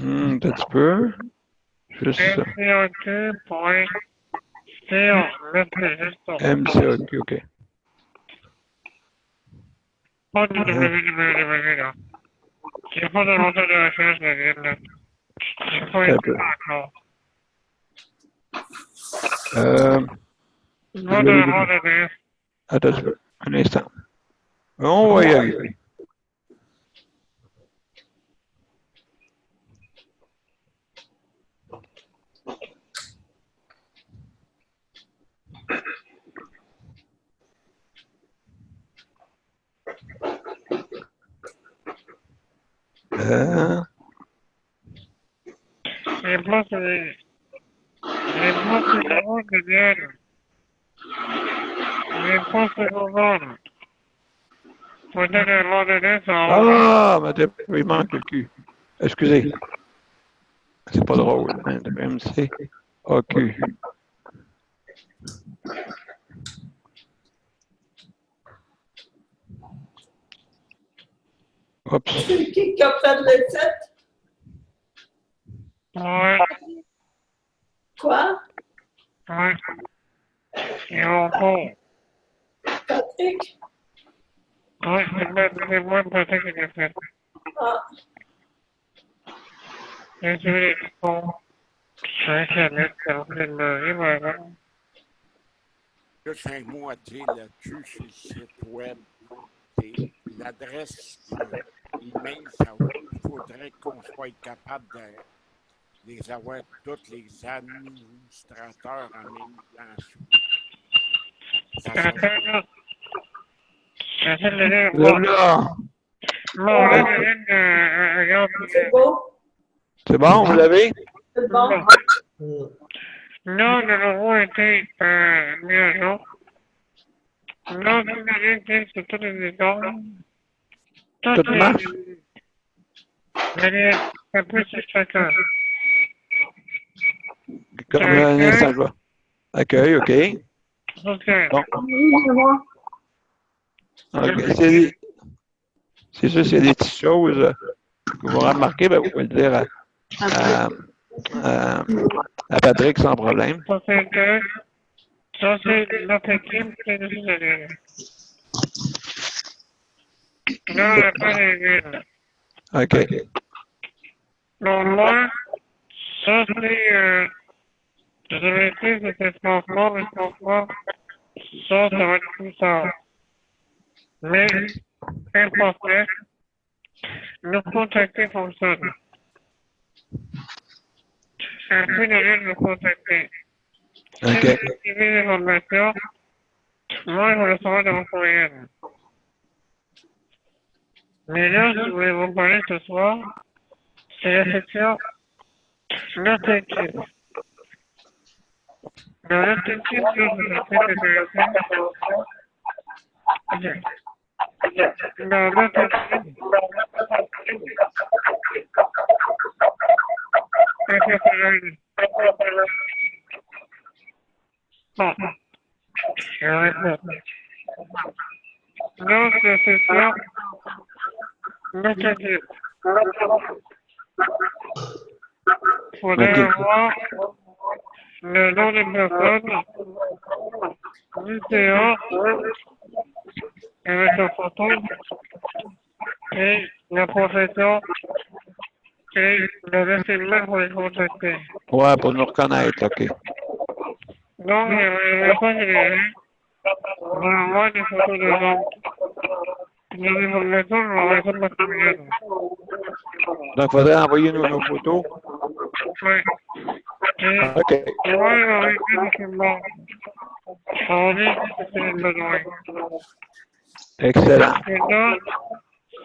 Un petit peu. Juste ça. mcaq.ca. Mettez juste ça. MCAQ, OK. Pas de www, là. J'ai pas de moteur de recherche de ville, là. J'ai pas Un été peu. encore. Attends Pas de mot d'adresse. un petit peu. Un instant. On va y arriver. Les postes de route de Vienne. Les postes de Google. Peut-être le mot d'adresse en haut. Ah, mais il manque le cul. Excusez. C'est pas drôle. Hein, MCAQ. Oups. C'est qui a fait le site? Ouais, Quoi? ouais. Et on peut. Patrick? Ouais, c'est moi peut-être qui l'a fait. Ah, Et je vais les fonds. Sur Internet, ça vous fait demander, voilà. Juste un mot à dire là-dessus sur le site web. C'est l'adresse email, il faudrait qu'on soit capable de les avoir tous les administrateurs en même temps. Ça serait- Attends, là. J'essaie de le lire. Là, là. Bon, là, je viens de regarder. c'est beau? C'est bon, vous l'avez? C'est bon? Non, le logo a été mis à jour. Non, tout le reste, c'est tous les détails. Tout marche? Mais ça peut se chacun. Comme un instant, je vois. Accueil, OK. Ok. Bon. Oui, c'est moi. OK. C'est sûr, s'il y a des petites choses que vous remarquez, ben, vous pouvez le dire à Patrick sans problème. Ça, c'est que. Ça, c'est notre équipe qui nous aide. Là, on n'a pas les villes. OK. Donc, moi, ça, c'est. Je devais dire que c'était transport, le transport. Ça va être plus tard. Mais, important, nous contacter fonctionne. Un peu de lieu de nous contacter. Si OK. vous avez des informations, moi, je vais le savoir dans mon courriel. Mais là, si vous voulez vous parler ce soir, c'est la section Notre équipe. Dans notre équipe, là, vous êtes intéressé. la lettre J était pareille. Bon, je répète. Lorsque c'est ça, méthodique. Faudrait avoir le nom des personnes, l'UTA, avec la photo, et la profession, et le renseignement pour les contacter. Ouais, pour nous reconnaître, OK. Donc, il n'y avait pas de lien. On va avoir des photos de gens. Les informations, je vais répondre à ce courriel. Donc, il faudrait envoyer nos photos. Oui. Et OK. moi, il va arrêter de se voir. On dit que c'est besoin. Excellent. Et là,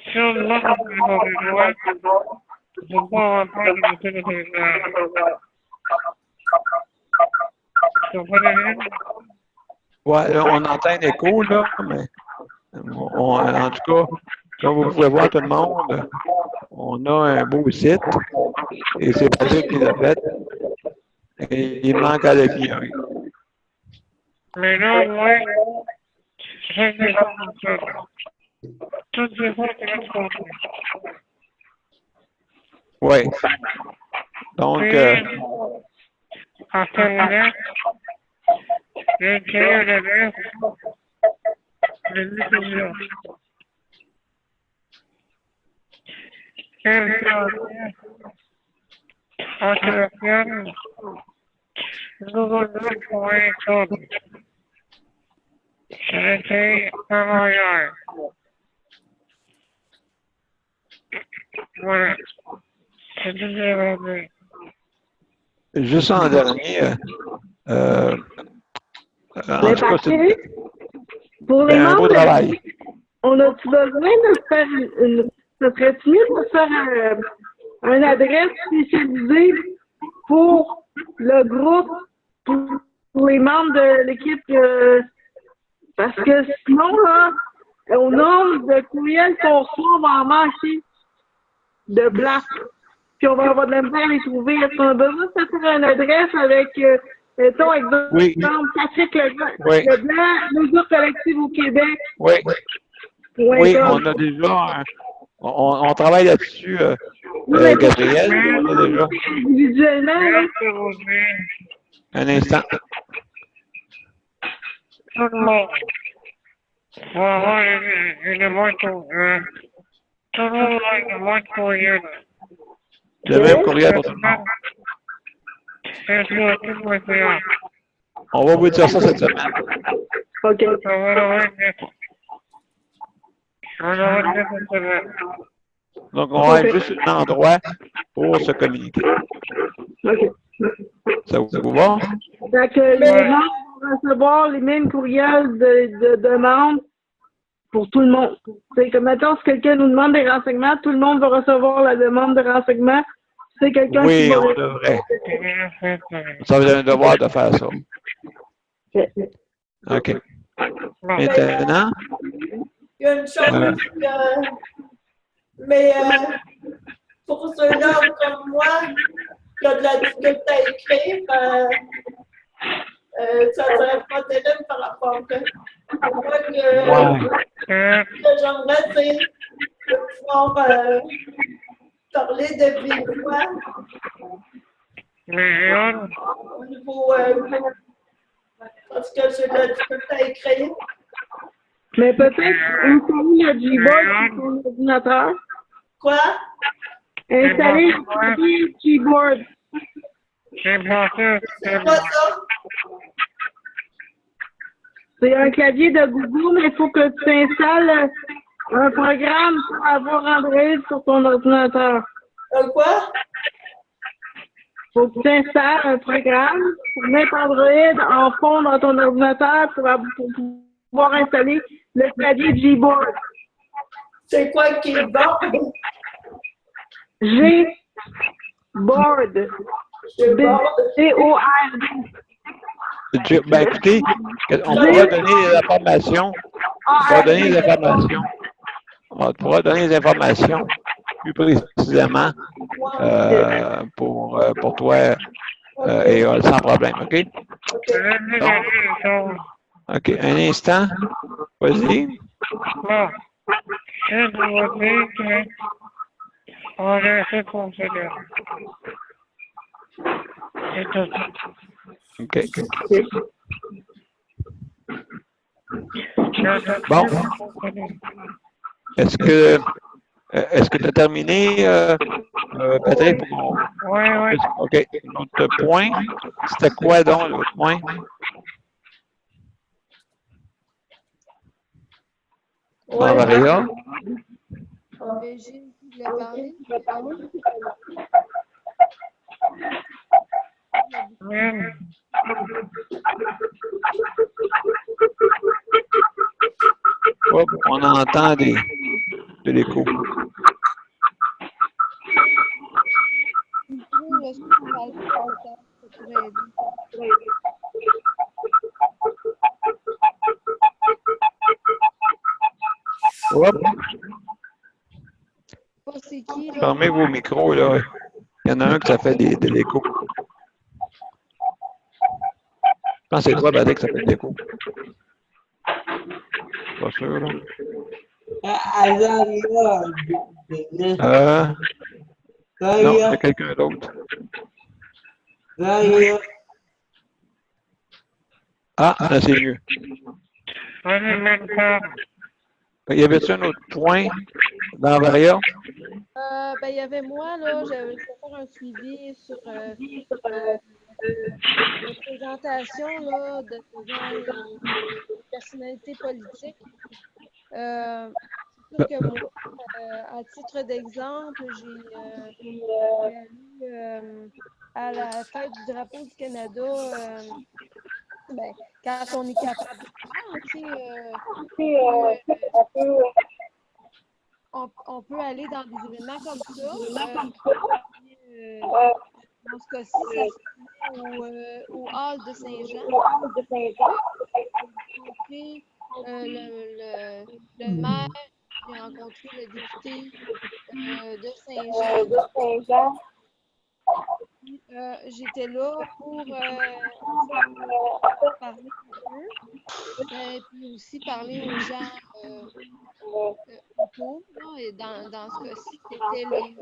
si on demande que c'est pas besoin, je ne peux pas remplir le métier de téléphone. Tu comprends bien? Ouais, là, on entend un écho, là, mais en tout cas, comme vous pouvez voir tout le monde, on a un beau site et c'est Patrick qui l'a fait. Et il manque à l'améliorer. Mais là, moi, j'ai des choses comme ça. Toutes les fois que je comprends. Oui. Donc, En terminant, j'ai créé l'adresse de l'utilisateur. Opération nouveau.com. J'ai été à Montréal. Voilà. C'est tout ce que j'avais à dire. juste en dernier, en Mais tout cas, parce c'est que, pour les un beau membres, travail. on a-tu besoin de faire ça serait-tu mieux de faire une adresse spécialisée pour le groupe, pour les membres de l'équipe, parce que sinon, là, au nombre de courriels qu'on reçoit, on va en manquer de place. Puis on va avoir de la misère à les trouver. Est-ce qu'on a besoin de se faire une adresse avec, mettons, exemple, Oui. Patrick Oui. Leblanc, mesures collectives au Québec. Oui, oui, .com. on a déjà, on travaille là-dessus, mais Gabriel, on a déjà individuellement, là, Merci, Roger. un instant. Tout le monde. Faut avoir une boîte tout le monde a une boîte courriel. Le même courriel pour tout le monde. C'est sur tout.ca. On va vous dire ça cette semaine. OK. Ça va l'avoir net. On va l'avoir net cette semaine. Donc, on va être juste un endroit pour se communiquer. OK. Ça vous va? Fait que les membres vont recevoir les mêmes courriels de demande pour tout le monde. C'est comme, maintenant, si quelqu'un nous demande des renseignements, tout le monde va recevoir la demande de renseignements. C'est quelqu'un Oui, qui va... on devrait. Ça vous avez un devoir de faire ça. OK. Maintenant, Il y a une chose mais pour ceux-là comme moi, qui ont de la difficulté à écrire, ça ne serait pas terrible par rapport à moi que j'aimerais, c'est de pouvoir parler de vive voix au niveau parce que j'ai de la difficulté à écrire. Mais peut-être installer le Gboard sur ton ordinateur. Quoi? Installer le Gboard. C'est pas ça? C'est un clavier de Google, mais il faut que tu installes un programme pour avoir Android sur ton ordinateur. Quoi? Il faut que tu installes un programme pour mettre Android en fond dans ton ordinateur pour pouvoir installer le clavier Gboard. C'est quoi qui est bon? Gboard. C-O-R-D. ben écoutez, on va donner les informations. On va donner les informations. On pourra donner des informations plus précisément pour toi et sans problème, OK? OK, un instant. Vas-y. Bon, je dois dire qu'on a assez procédé. C'est tout. OK. Bon. Est-ce que tu as terminé, Patrick? Oui, oui. OK. L'autre point. C'était quoi donc l'autre point? Maria? Gilles voulait parler. Hop, on entend de l'écho. Est-ce que tu parles plus longtemps? Ça pourrait aider. Hop, Pas c'est qui, là? fermez vos micros, là. Il y en a un que ça fait de l'écho. Je pense que c'est toi, Patrick, que ça fait de l'écho. Pas sûr, là. Non, c'est quelqu'un d'autre. Ah, là, c'est mieux. Y avait-tu un autre point dans Varia? Il y avait moi, là, je vais faire un suivi sur une présentation là, devant les personnalités politiques. C'est sûr que moi, à titre d'exemple, j'ai allé à la fête du drapeau du Canada. Quand on est capable de faire, on peut aller dans des événements comme ça. Dans ce cas-ci, ça se fait au Hall de Saint-Jean. J'ai rencontré le maire, j'ai rencontré le député de Saint-Jean. J'étais là pour parler un peu, puis aussi parler aux gens autour. Et dans ce cas-ci, c'était les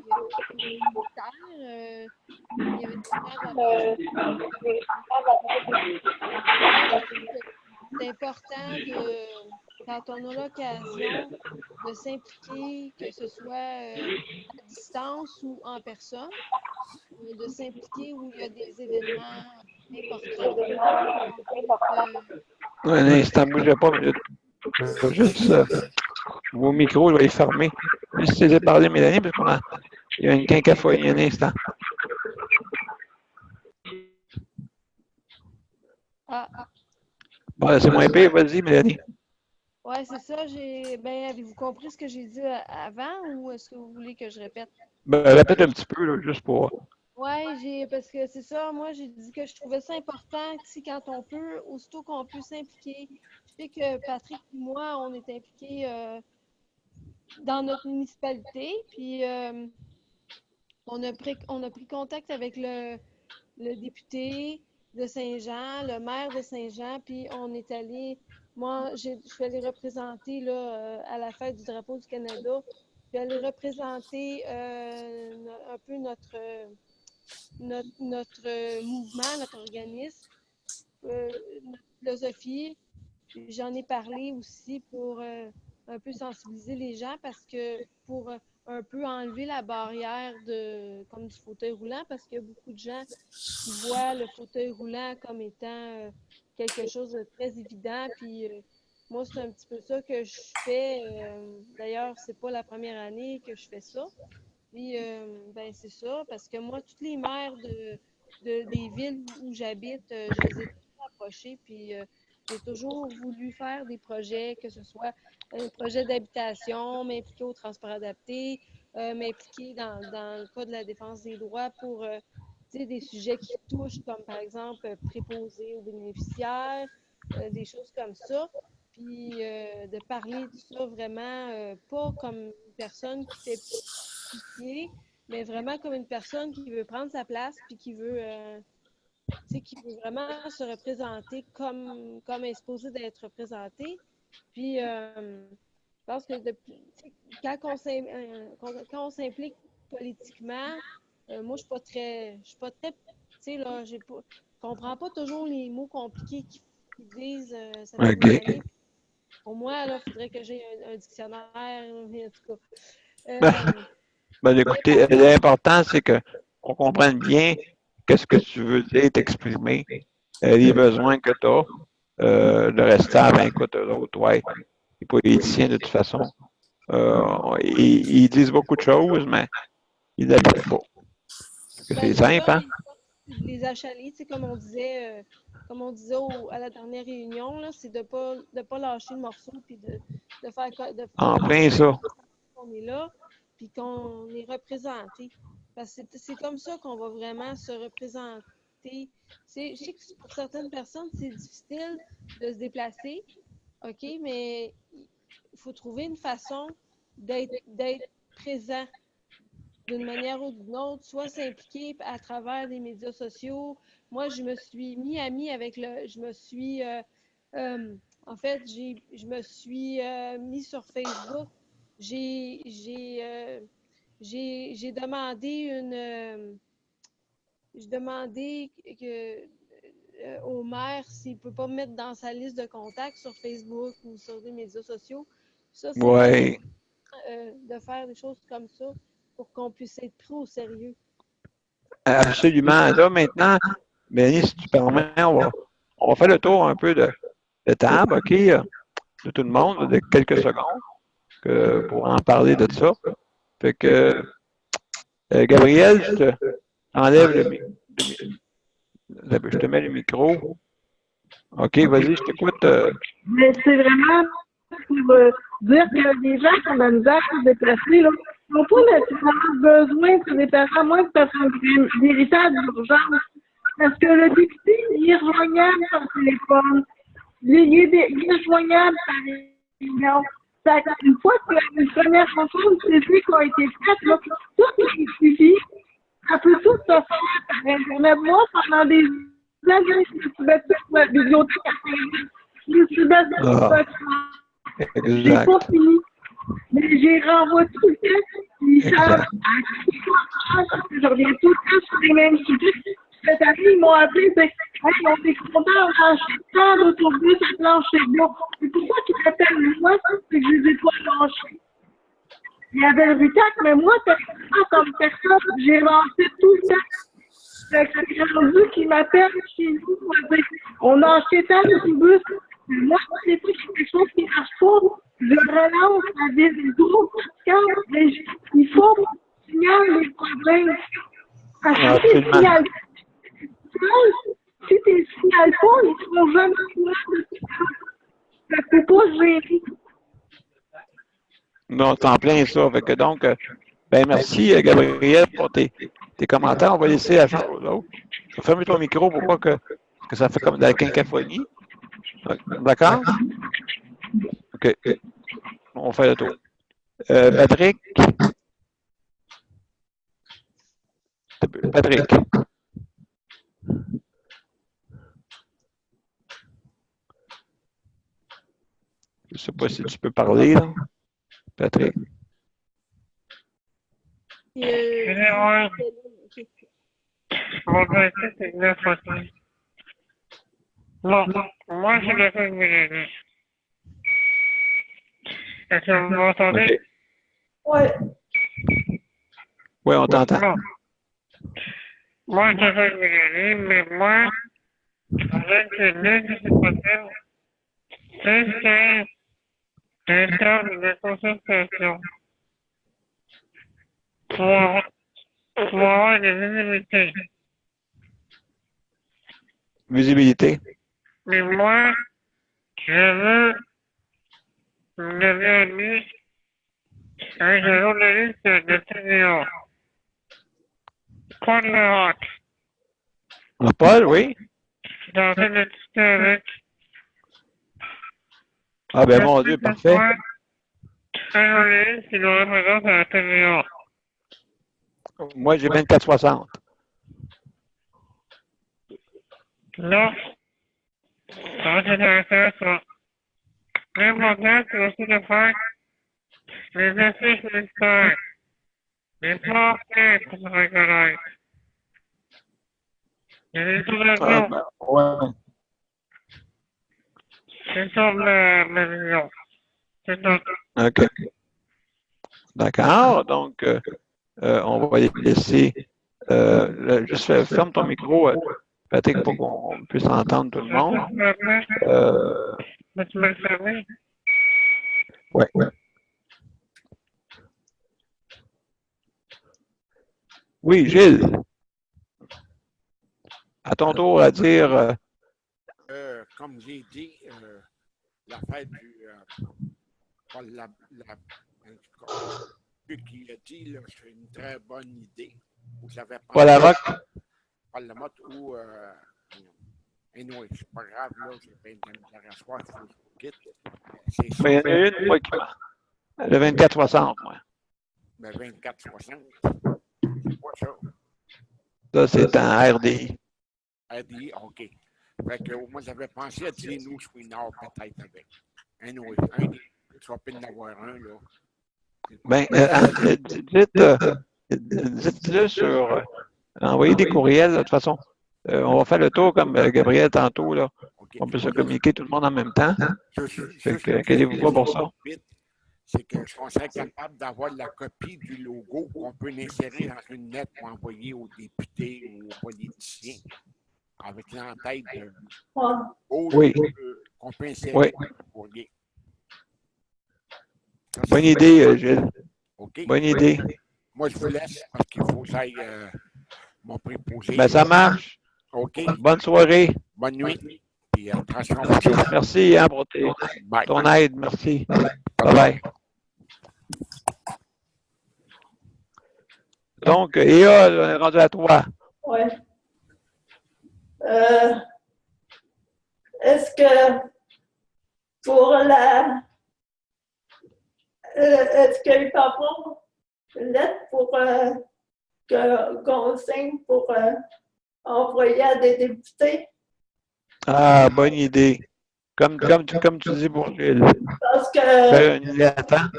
militaires. Il y avait des gens c'est important quand on a l'occasion de s'impliquer, que ce soit à distance ou en personne, de s'impliquer où il y a des événements importants. Un instant, ne bougez pas, mais juste vos micros, je vais les fermer. Laissez parler, Mélanie, parce qu'il y a une quinquaphonie, un instant. Bon, c'est moins pire, vas-y, Mélanie. Oui, c'est ça. Avez-vous compris ce que j'ai dit avant ou est-ce que vous voulez que je répète? Répète un petit peu, là, juste pour. Oui, parce que c'est ça. Moi, j'ai dit que je trouvais ça important quand on peut, aussitôt qu'on peut s'impliquer. Je sais que Patrick et moi, on est impliqués dans notre municipalité. Puis, on a pris contact avec le député de Saint-Jean, le maire de Saint-Jean, puis on est allé. Moi, je suis allée représenter là, à la fête du drapeau du Canada. Je suis allée représenter un peu notre mouvement, notre organisme, notre philosophie. J'en ai parlé aussi pour un peu sensibiliser les gens parce que pour un peu enlever la barrière comme du fauteuil roulant parce que beaucoup de gens voient le fauteuil roulant comme étant quelque chose de très évident. Puis moi, c'est un petit peu ça que je fais. D'ailleurs, c'est pas la première année que je fais ça. Puis, c'est ça, parce que moi, toutes les maires des villes où j'habite, je les ai toujours approchées, puis j'ai toujours voulu faire des projets, que ce soit un projet d'habitation, m'impliquer au transport adapté, m'impliquer dans le cas de la défense des droits pour des sujets qui touchent, comme par exemple préposés aux bénéficiaires, des choses comme ça. puis de parler de ça vraiment, pas comme une personne qui fait pitié, mais vraiment comme une personne qui veut prendre sa place, puis qui veut vraiment se représenter comme elle est supposée d'être représentée. Puis, je pense que quand on s'implique politiquement, moi, je suis pas très, tu sais, là, je comprends pas toujours les mots compliqués qu'ils disent cette OK. année. Pour moi, là, il faudrait que j'ai un dictionnaire, en tout cas. Ben, écoutez, l'important, c'est qu'on comprenne bien qu'est-ce que tu veux dire, t'exprimer, les besoins que tu as. Le restant, ben écoute, l'autre, ouais, les politiciens, de toute façon, ils disent beaucoup de choses, mais ils n'appliquent pas. C'est simple, hein? Les achaler, tu sais, comme on disait à la dernière réunion, là, c'est de pas lâcher le morceau, puis de faire En plein ça. qu'on est là, puis qu'on est représenté. Parce que c'est comme ça qu'on va vraiment se représenter. Je sais que pour certaines personnes, c'est difficile de se déplacer, OK, mais il faut trouver une façon d'être présent d'une manière ou d'une autre, soit s'impliquer à travers les médias sociaux. Moi, je me suis mis amie avec je me suis, en fait, je me suis mis sur Facebook. J'ai demandé j'ai demandé au maire s'il ne peut pas me mettre dans sa liste de contacts sur Facebook ou sur des médias sociaux. Ça, c'est Ouais. de faire des choses comme ça pour qu'on puisse être pris au sérieux. Absolument. Là, maintenant, Mélanie, si tu permets, on va faire le tour un peu de table, OK, de tout le monde, de quelques secondes, pour en parler de ça. Fait que, Gabriel, je t'enlève je te mets le micro. OK, vas-y, je t'écoute. Mais c'est vraiment pour dire que les gens qui ont de la misère à se déplacer, là, n'ont pas nécessairement besoin de se déplacer, à moins que ça soit une véritable urgence. Parce que le député, il est rejoignable par téléphone. Il est joignable par email. Une fois que une première rencontre physique a été faite, là, tout est suivi. Ça peut tout se faire par Internet. Moi, pendant des années, je me suis battue sur ma bibliothèque à Saint-Louis. Je me suis battue sur le j'ai Exact. pas fini. Mais j'ai renvoyé tout le temps. Ils savent à qui je reviens tout le temps sur les mêmes sujets. Cette année, ils m'ont appelé, c'est hey, on est content, on a acheté tant d'autobus à plancher blanc. C'est pourquoi tu t'appelles moi, c'est que je les ai pas lâchés. Il y avait le RUTAC, mais moi, comme personne, j'ai lancé tout le temps. Fait que c'est rendu qui m'appelle chez nous pour dire on a acheté tant d'autobus. Moi, c'est pas quelque chose qui marche pas. Je relance la ville du groupe, mais il faut signaler les problèmes. Parce que si tu signales pas, ils seront jamais au courant de tout ça. Ça peut pas se gérer. Non, c'est en plein ça. Fait que donc, ben merci, Gabriel, pour tes commentaires. On va laisser la chance aux autres. Je vais fermer ton micro pour pas que ça fait comme de la quinquaphonie. D'accord? OK. On fait le tour. Patrick? Patrick? Je ne sais pas si tu peux parler, là. Patrick? Mon objectif, c'est 9 aussi. Non, moi, je l'ai fait Mélanie. Est-ce que vous m'entendez? Oui. Oui, on t'entend. Non. Moi, je l'ai fait Mélanie, mais moi, avec le qui se passait, c'est un terme de consultation pour avoir des visibilités. Visibilité. Mais moi, je veux devenir ami avec le journaliste de TVA. Paul Leroc. Paul, oui? Dans une discussion avec Ah ben mon Dieu, parfait. Très joli, qui nous représente à la TVA. Moi, j'ai 24,60. Là, ça va être intéressant, ça. L'important, c'est aussi de faire les affiches militaires. Les portraits pour se reconnaître. Il y a des tours Ah, d'avion. ben, ouais. C'est sur la vision. C'est tout. OK. D'accord. Donc, on va laisser. Juste ferme ton micro, Patrick, pour qu'on puisse entendre tout le monde. Tu me le fermer? Ouais. Oui, Gilles. À ton tour à dire. Comme j'ai dit, l'affaire du. En tout cas, celui qui a dit, là, c'est une très bonne idée. Vous avez Pas la rock. Pas la motte ou. Anyway, c'est pas grave, là, j'ai bien de la misère à soir, il faut que je vous quitte. C'est ça. Mais il y en a une, moi, qui m'a. Le 24,60, moi. Mais 24,60, c'est quoi ça? Ça, c'est en RDI. RDI, OK. Fait que moi, j'avais pensé à dire nous, je suis nord peut-être avec. Anyway, tu vas pas en avoir un, là. Ben, dites-le sur. Envoyez des courriels, de toute façon. On va faire le tour comme Gabriel tantôt, là. Okay. On peut se communiquer tout le monde en même temps. Fait que, que inquiétez-vous pas pour ça. C'est qu'on serait capable d'avoir la copie du logo qu'on peut insérer dans une lettre pour envoyer aux députés ou aux politiciens avec l'entête de Oui. qu'on peut insérer Oui. dans le courrier. Bonne idée, Gilles. Okay. Bonne idée. Moi, je vous laisse parce qu'il faut que j'aille mon préposé. Ben, ça marche. OK. Bonne soirée. Bonne nuit. Puis, attention. Merci hein, pour ton aide. Merci. Bye-bye. Donc, Ea, on est rendu à toi. Oui. Est-ce que pour la... est-ce qu'il peut avoir une lettre pour qu'on signe pour envoyer à des députés? Ah, bonne idée. Comme tu dis pour Gilles. Parce que... Une lettre, hein?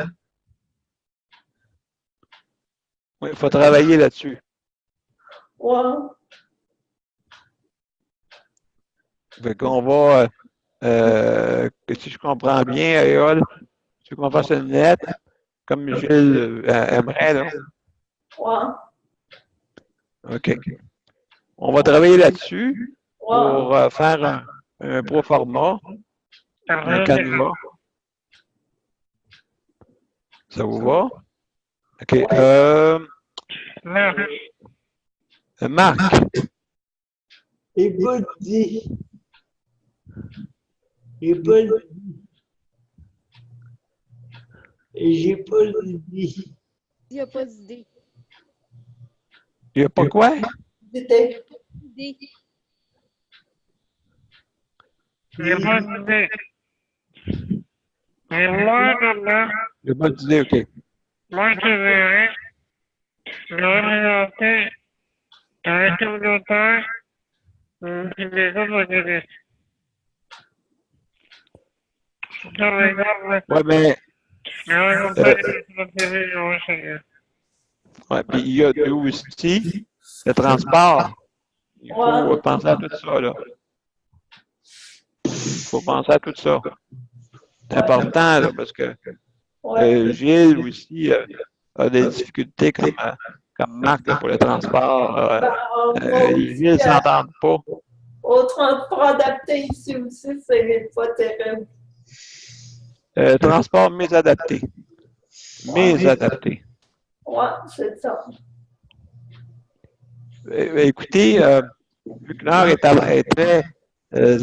Oui, il faut travailler là-dessus. Ouais. Fait qu'on va, si je comprends bien, Ayol, tu veux qu'on fasse une lettre, comme Gilles aimerait, là. Ouais. OK. On va travailler là-dessus pour Ouais. faire un pro-format, un canevas. Ça vous va? OK. Marc. J'ai pas dit. J'ai pas dit. J'ai pas dit. Il n'y a pas d'idée. Il n'y a pas quoi? D'idée. Idée. Il n'y a pas d'idée. Et moi, maintenant, Il n'y a pas d'idée, OK. moi, je verrais le représenté dans les communautaires et les autres organismes. Par exemple, Oui, mais ouais, puis il y a aussi le transport. Il faut penser à tout ça, là. Il faut penser à tout ça. C'est important, là, parce que Gilles aussi a des difficultés comme Marc là, pour le transport. Les villes ne s'entendent pas. Au transport adapté ici aussi, c'est pas terrible. Transport mésadapté. Mésadapté. Ouais, c'est ça. Écoutez, vu que l'heure est très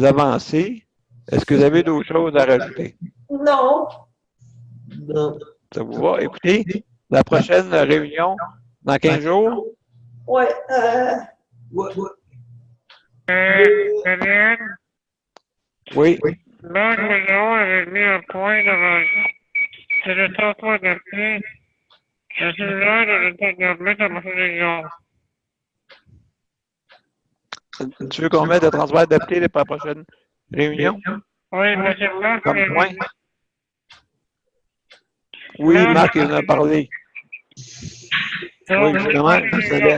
avancée, est-ce que vous avez d'autres choses à rajouter? Non. Non. Ça vous va? Écoutez, la prochaine réunion, dans 15 jours? Ouais. Ouais. Daniel, Oui. Donc, Léon avait mis un point devant lui. C'est le transfert d'appui. Je suis là de l'éternel à ma réunion. Tu veux qu'on mette le transfert d'appelé pour la prochaine réunion? Oui, monsieur Marc. Comme point? Oui, Marc, il en a parlé. Oui, justement, je savais.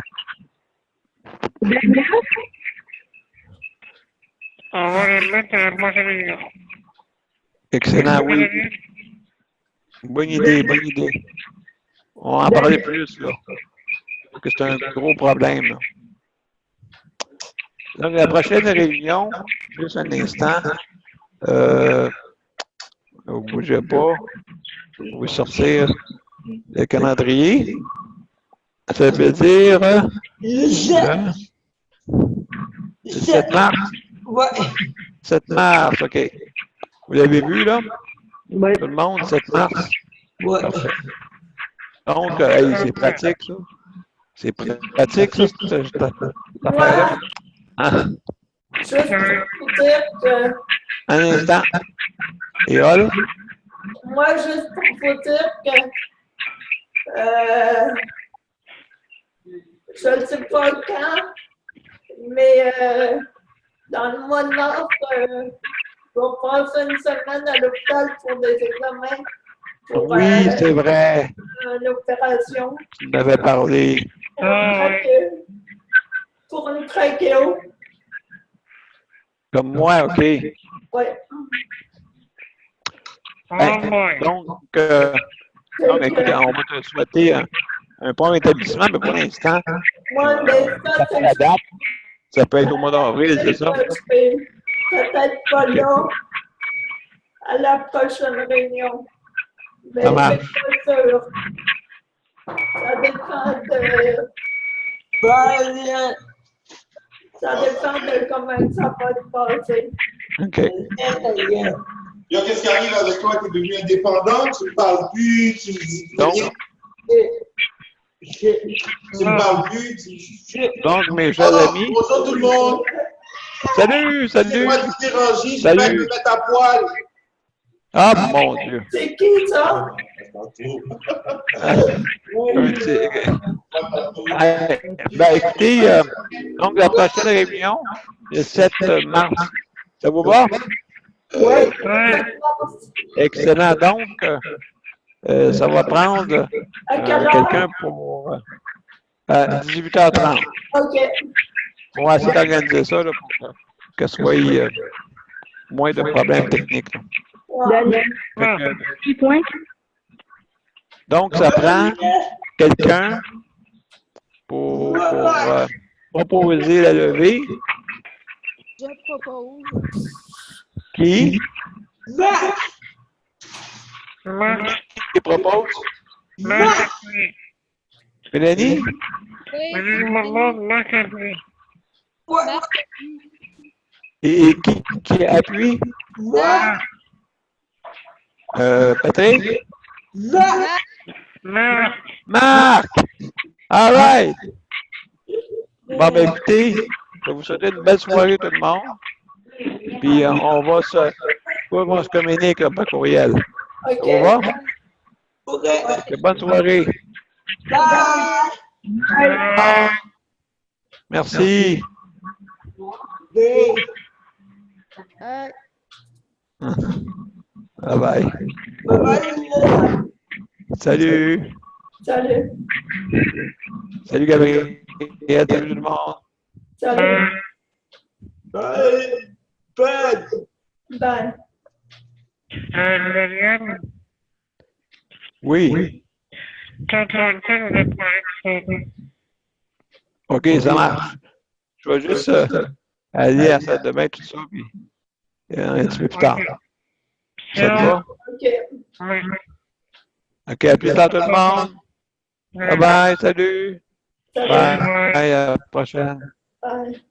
On va le mettre à la prochaine réunion. Excellent, oui. Bonne idée, bonne idée. On va en parler plus, là. Parce que c'est un gros problème, là. Donc, la prochaine réunion, juste un instant, ne bougez pas. Vous sortir le calendrier. Ça veut dire Le 7 mars. Ouais. 7 mars, OK. Vous l'avez vu, là? Oui. Tout le monde, 7 mars. Ouais. Parfait. Donc, hey, c'est pratique, ça. C'est pratique, ça, cette affaire-là. Hein? Juste pour vous dire que, Un instant. Et Hall? moi, juste pour vous dire que, je ne sais pas quand, mais dans le mois de mars, je vais passer une semaine à l'hôpital pour des examens. Pour, Oui, c'est vrai. une opération. Tu m'avais parlé. Pour une trachéo. Comme moi, OK. Oui. Donc, non, mais écoute, on va te souhaiter un bon rétablissement, mais pour l'instant, Moi, mais ça fait la date. Ça peut être au mois d'avril, c'est ça? Je serai peut-être pas là à la prochaine réunion. Mais Ça marche. c'est pas sûr. Ça dépend de. Ça dépend de comment ça va se passer. OK. Yo, qu'est-ce qui arrive avec toi? Tu es devenu indépendant, tu ne parles plus, tu ne dis plus Donc, rien. Tu ne parles plus. Donc, mes chers amis. Bonjour tout le monde. Salut, salut. C'est moi qui t'ai rangé, je Salut. vais me mettre à poil. Ah, mon Dieu. C'est qui ça? Ben, écoutez, donc la prochaine réunion, le 7 mars. Ça vous va? Oui. Excellent. Donc, ça va prendre À quelle heure? quelqu'un pour 18h30. OK. On va essayer d'organiser ça là, pour que ce soit moins de problèmes techniques. Là. Daniel. Fait que, Petit point. donc, ça prend quelqu'un pour proposer la levée. Je propose. Qui Marc. qui propose? Marc. Mélanie? Marc appuie. Et qui appuie? Patrick? Marc. Marc! All right! Bon, ben écoutez, je vais vous souhaiter une belle soirée tout le monde. Puis on va se communiquer là, par courriel. OK. Ça va? Bonne soirée. Merci. Bye bye. Salut. Salut. Salut Gabriel. Salut tout le monde. Salut. Bye. Bye. Liliane. Oui. T'as entendu le point. OK, ça marche. Je vais juste aller à ça demain, tout ça, puis un petit peu plus tard. Ça te va? OK. Oui. OK, à plus tard tout le monde. Bye bye, salut. Salut. Bye, à la prochaine. Bye.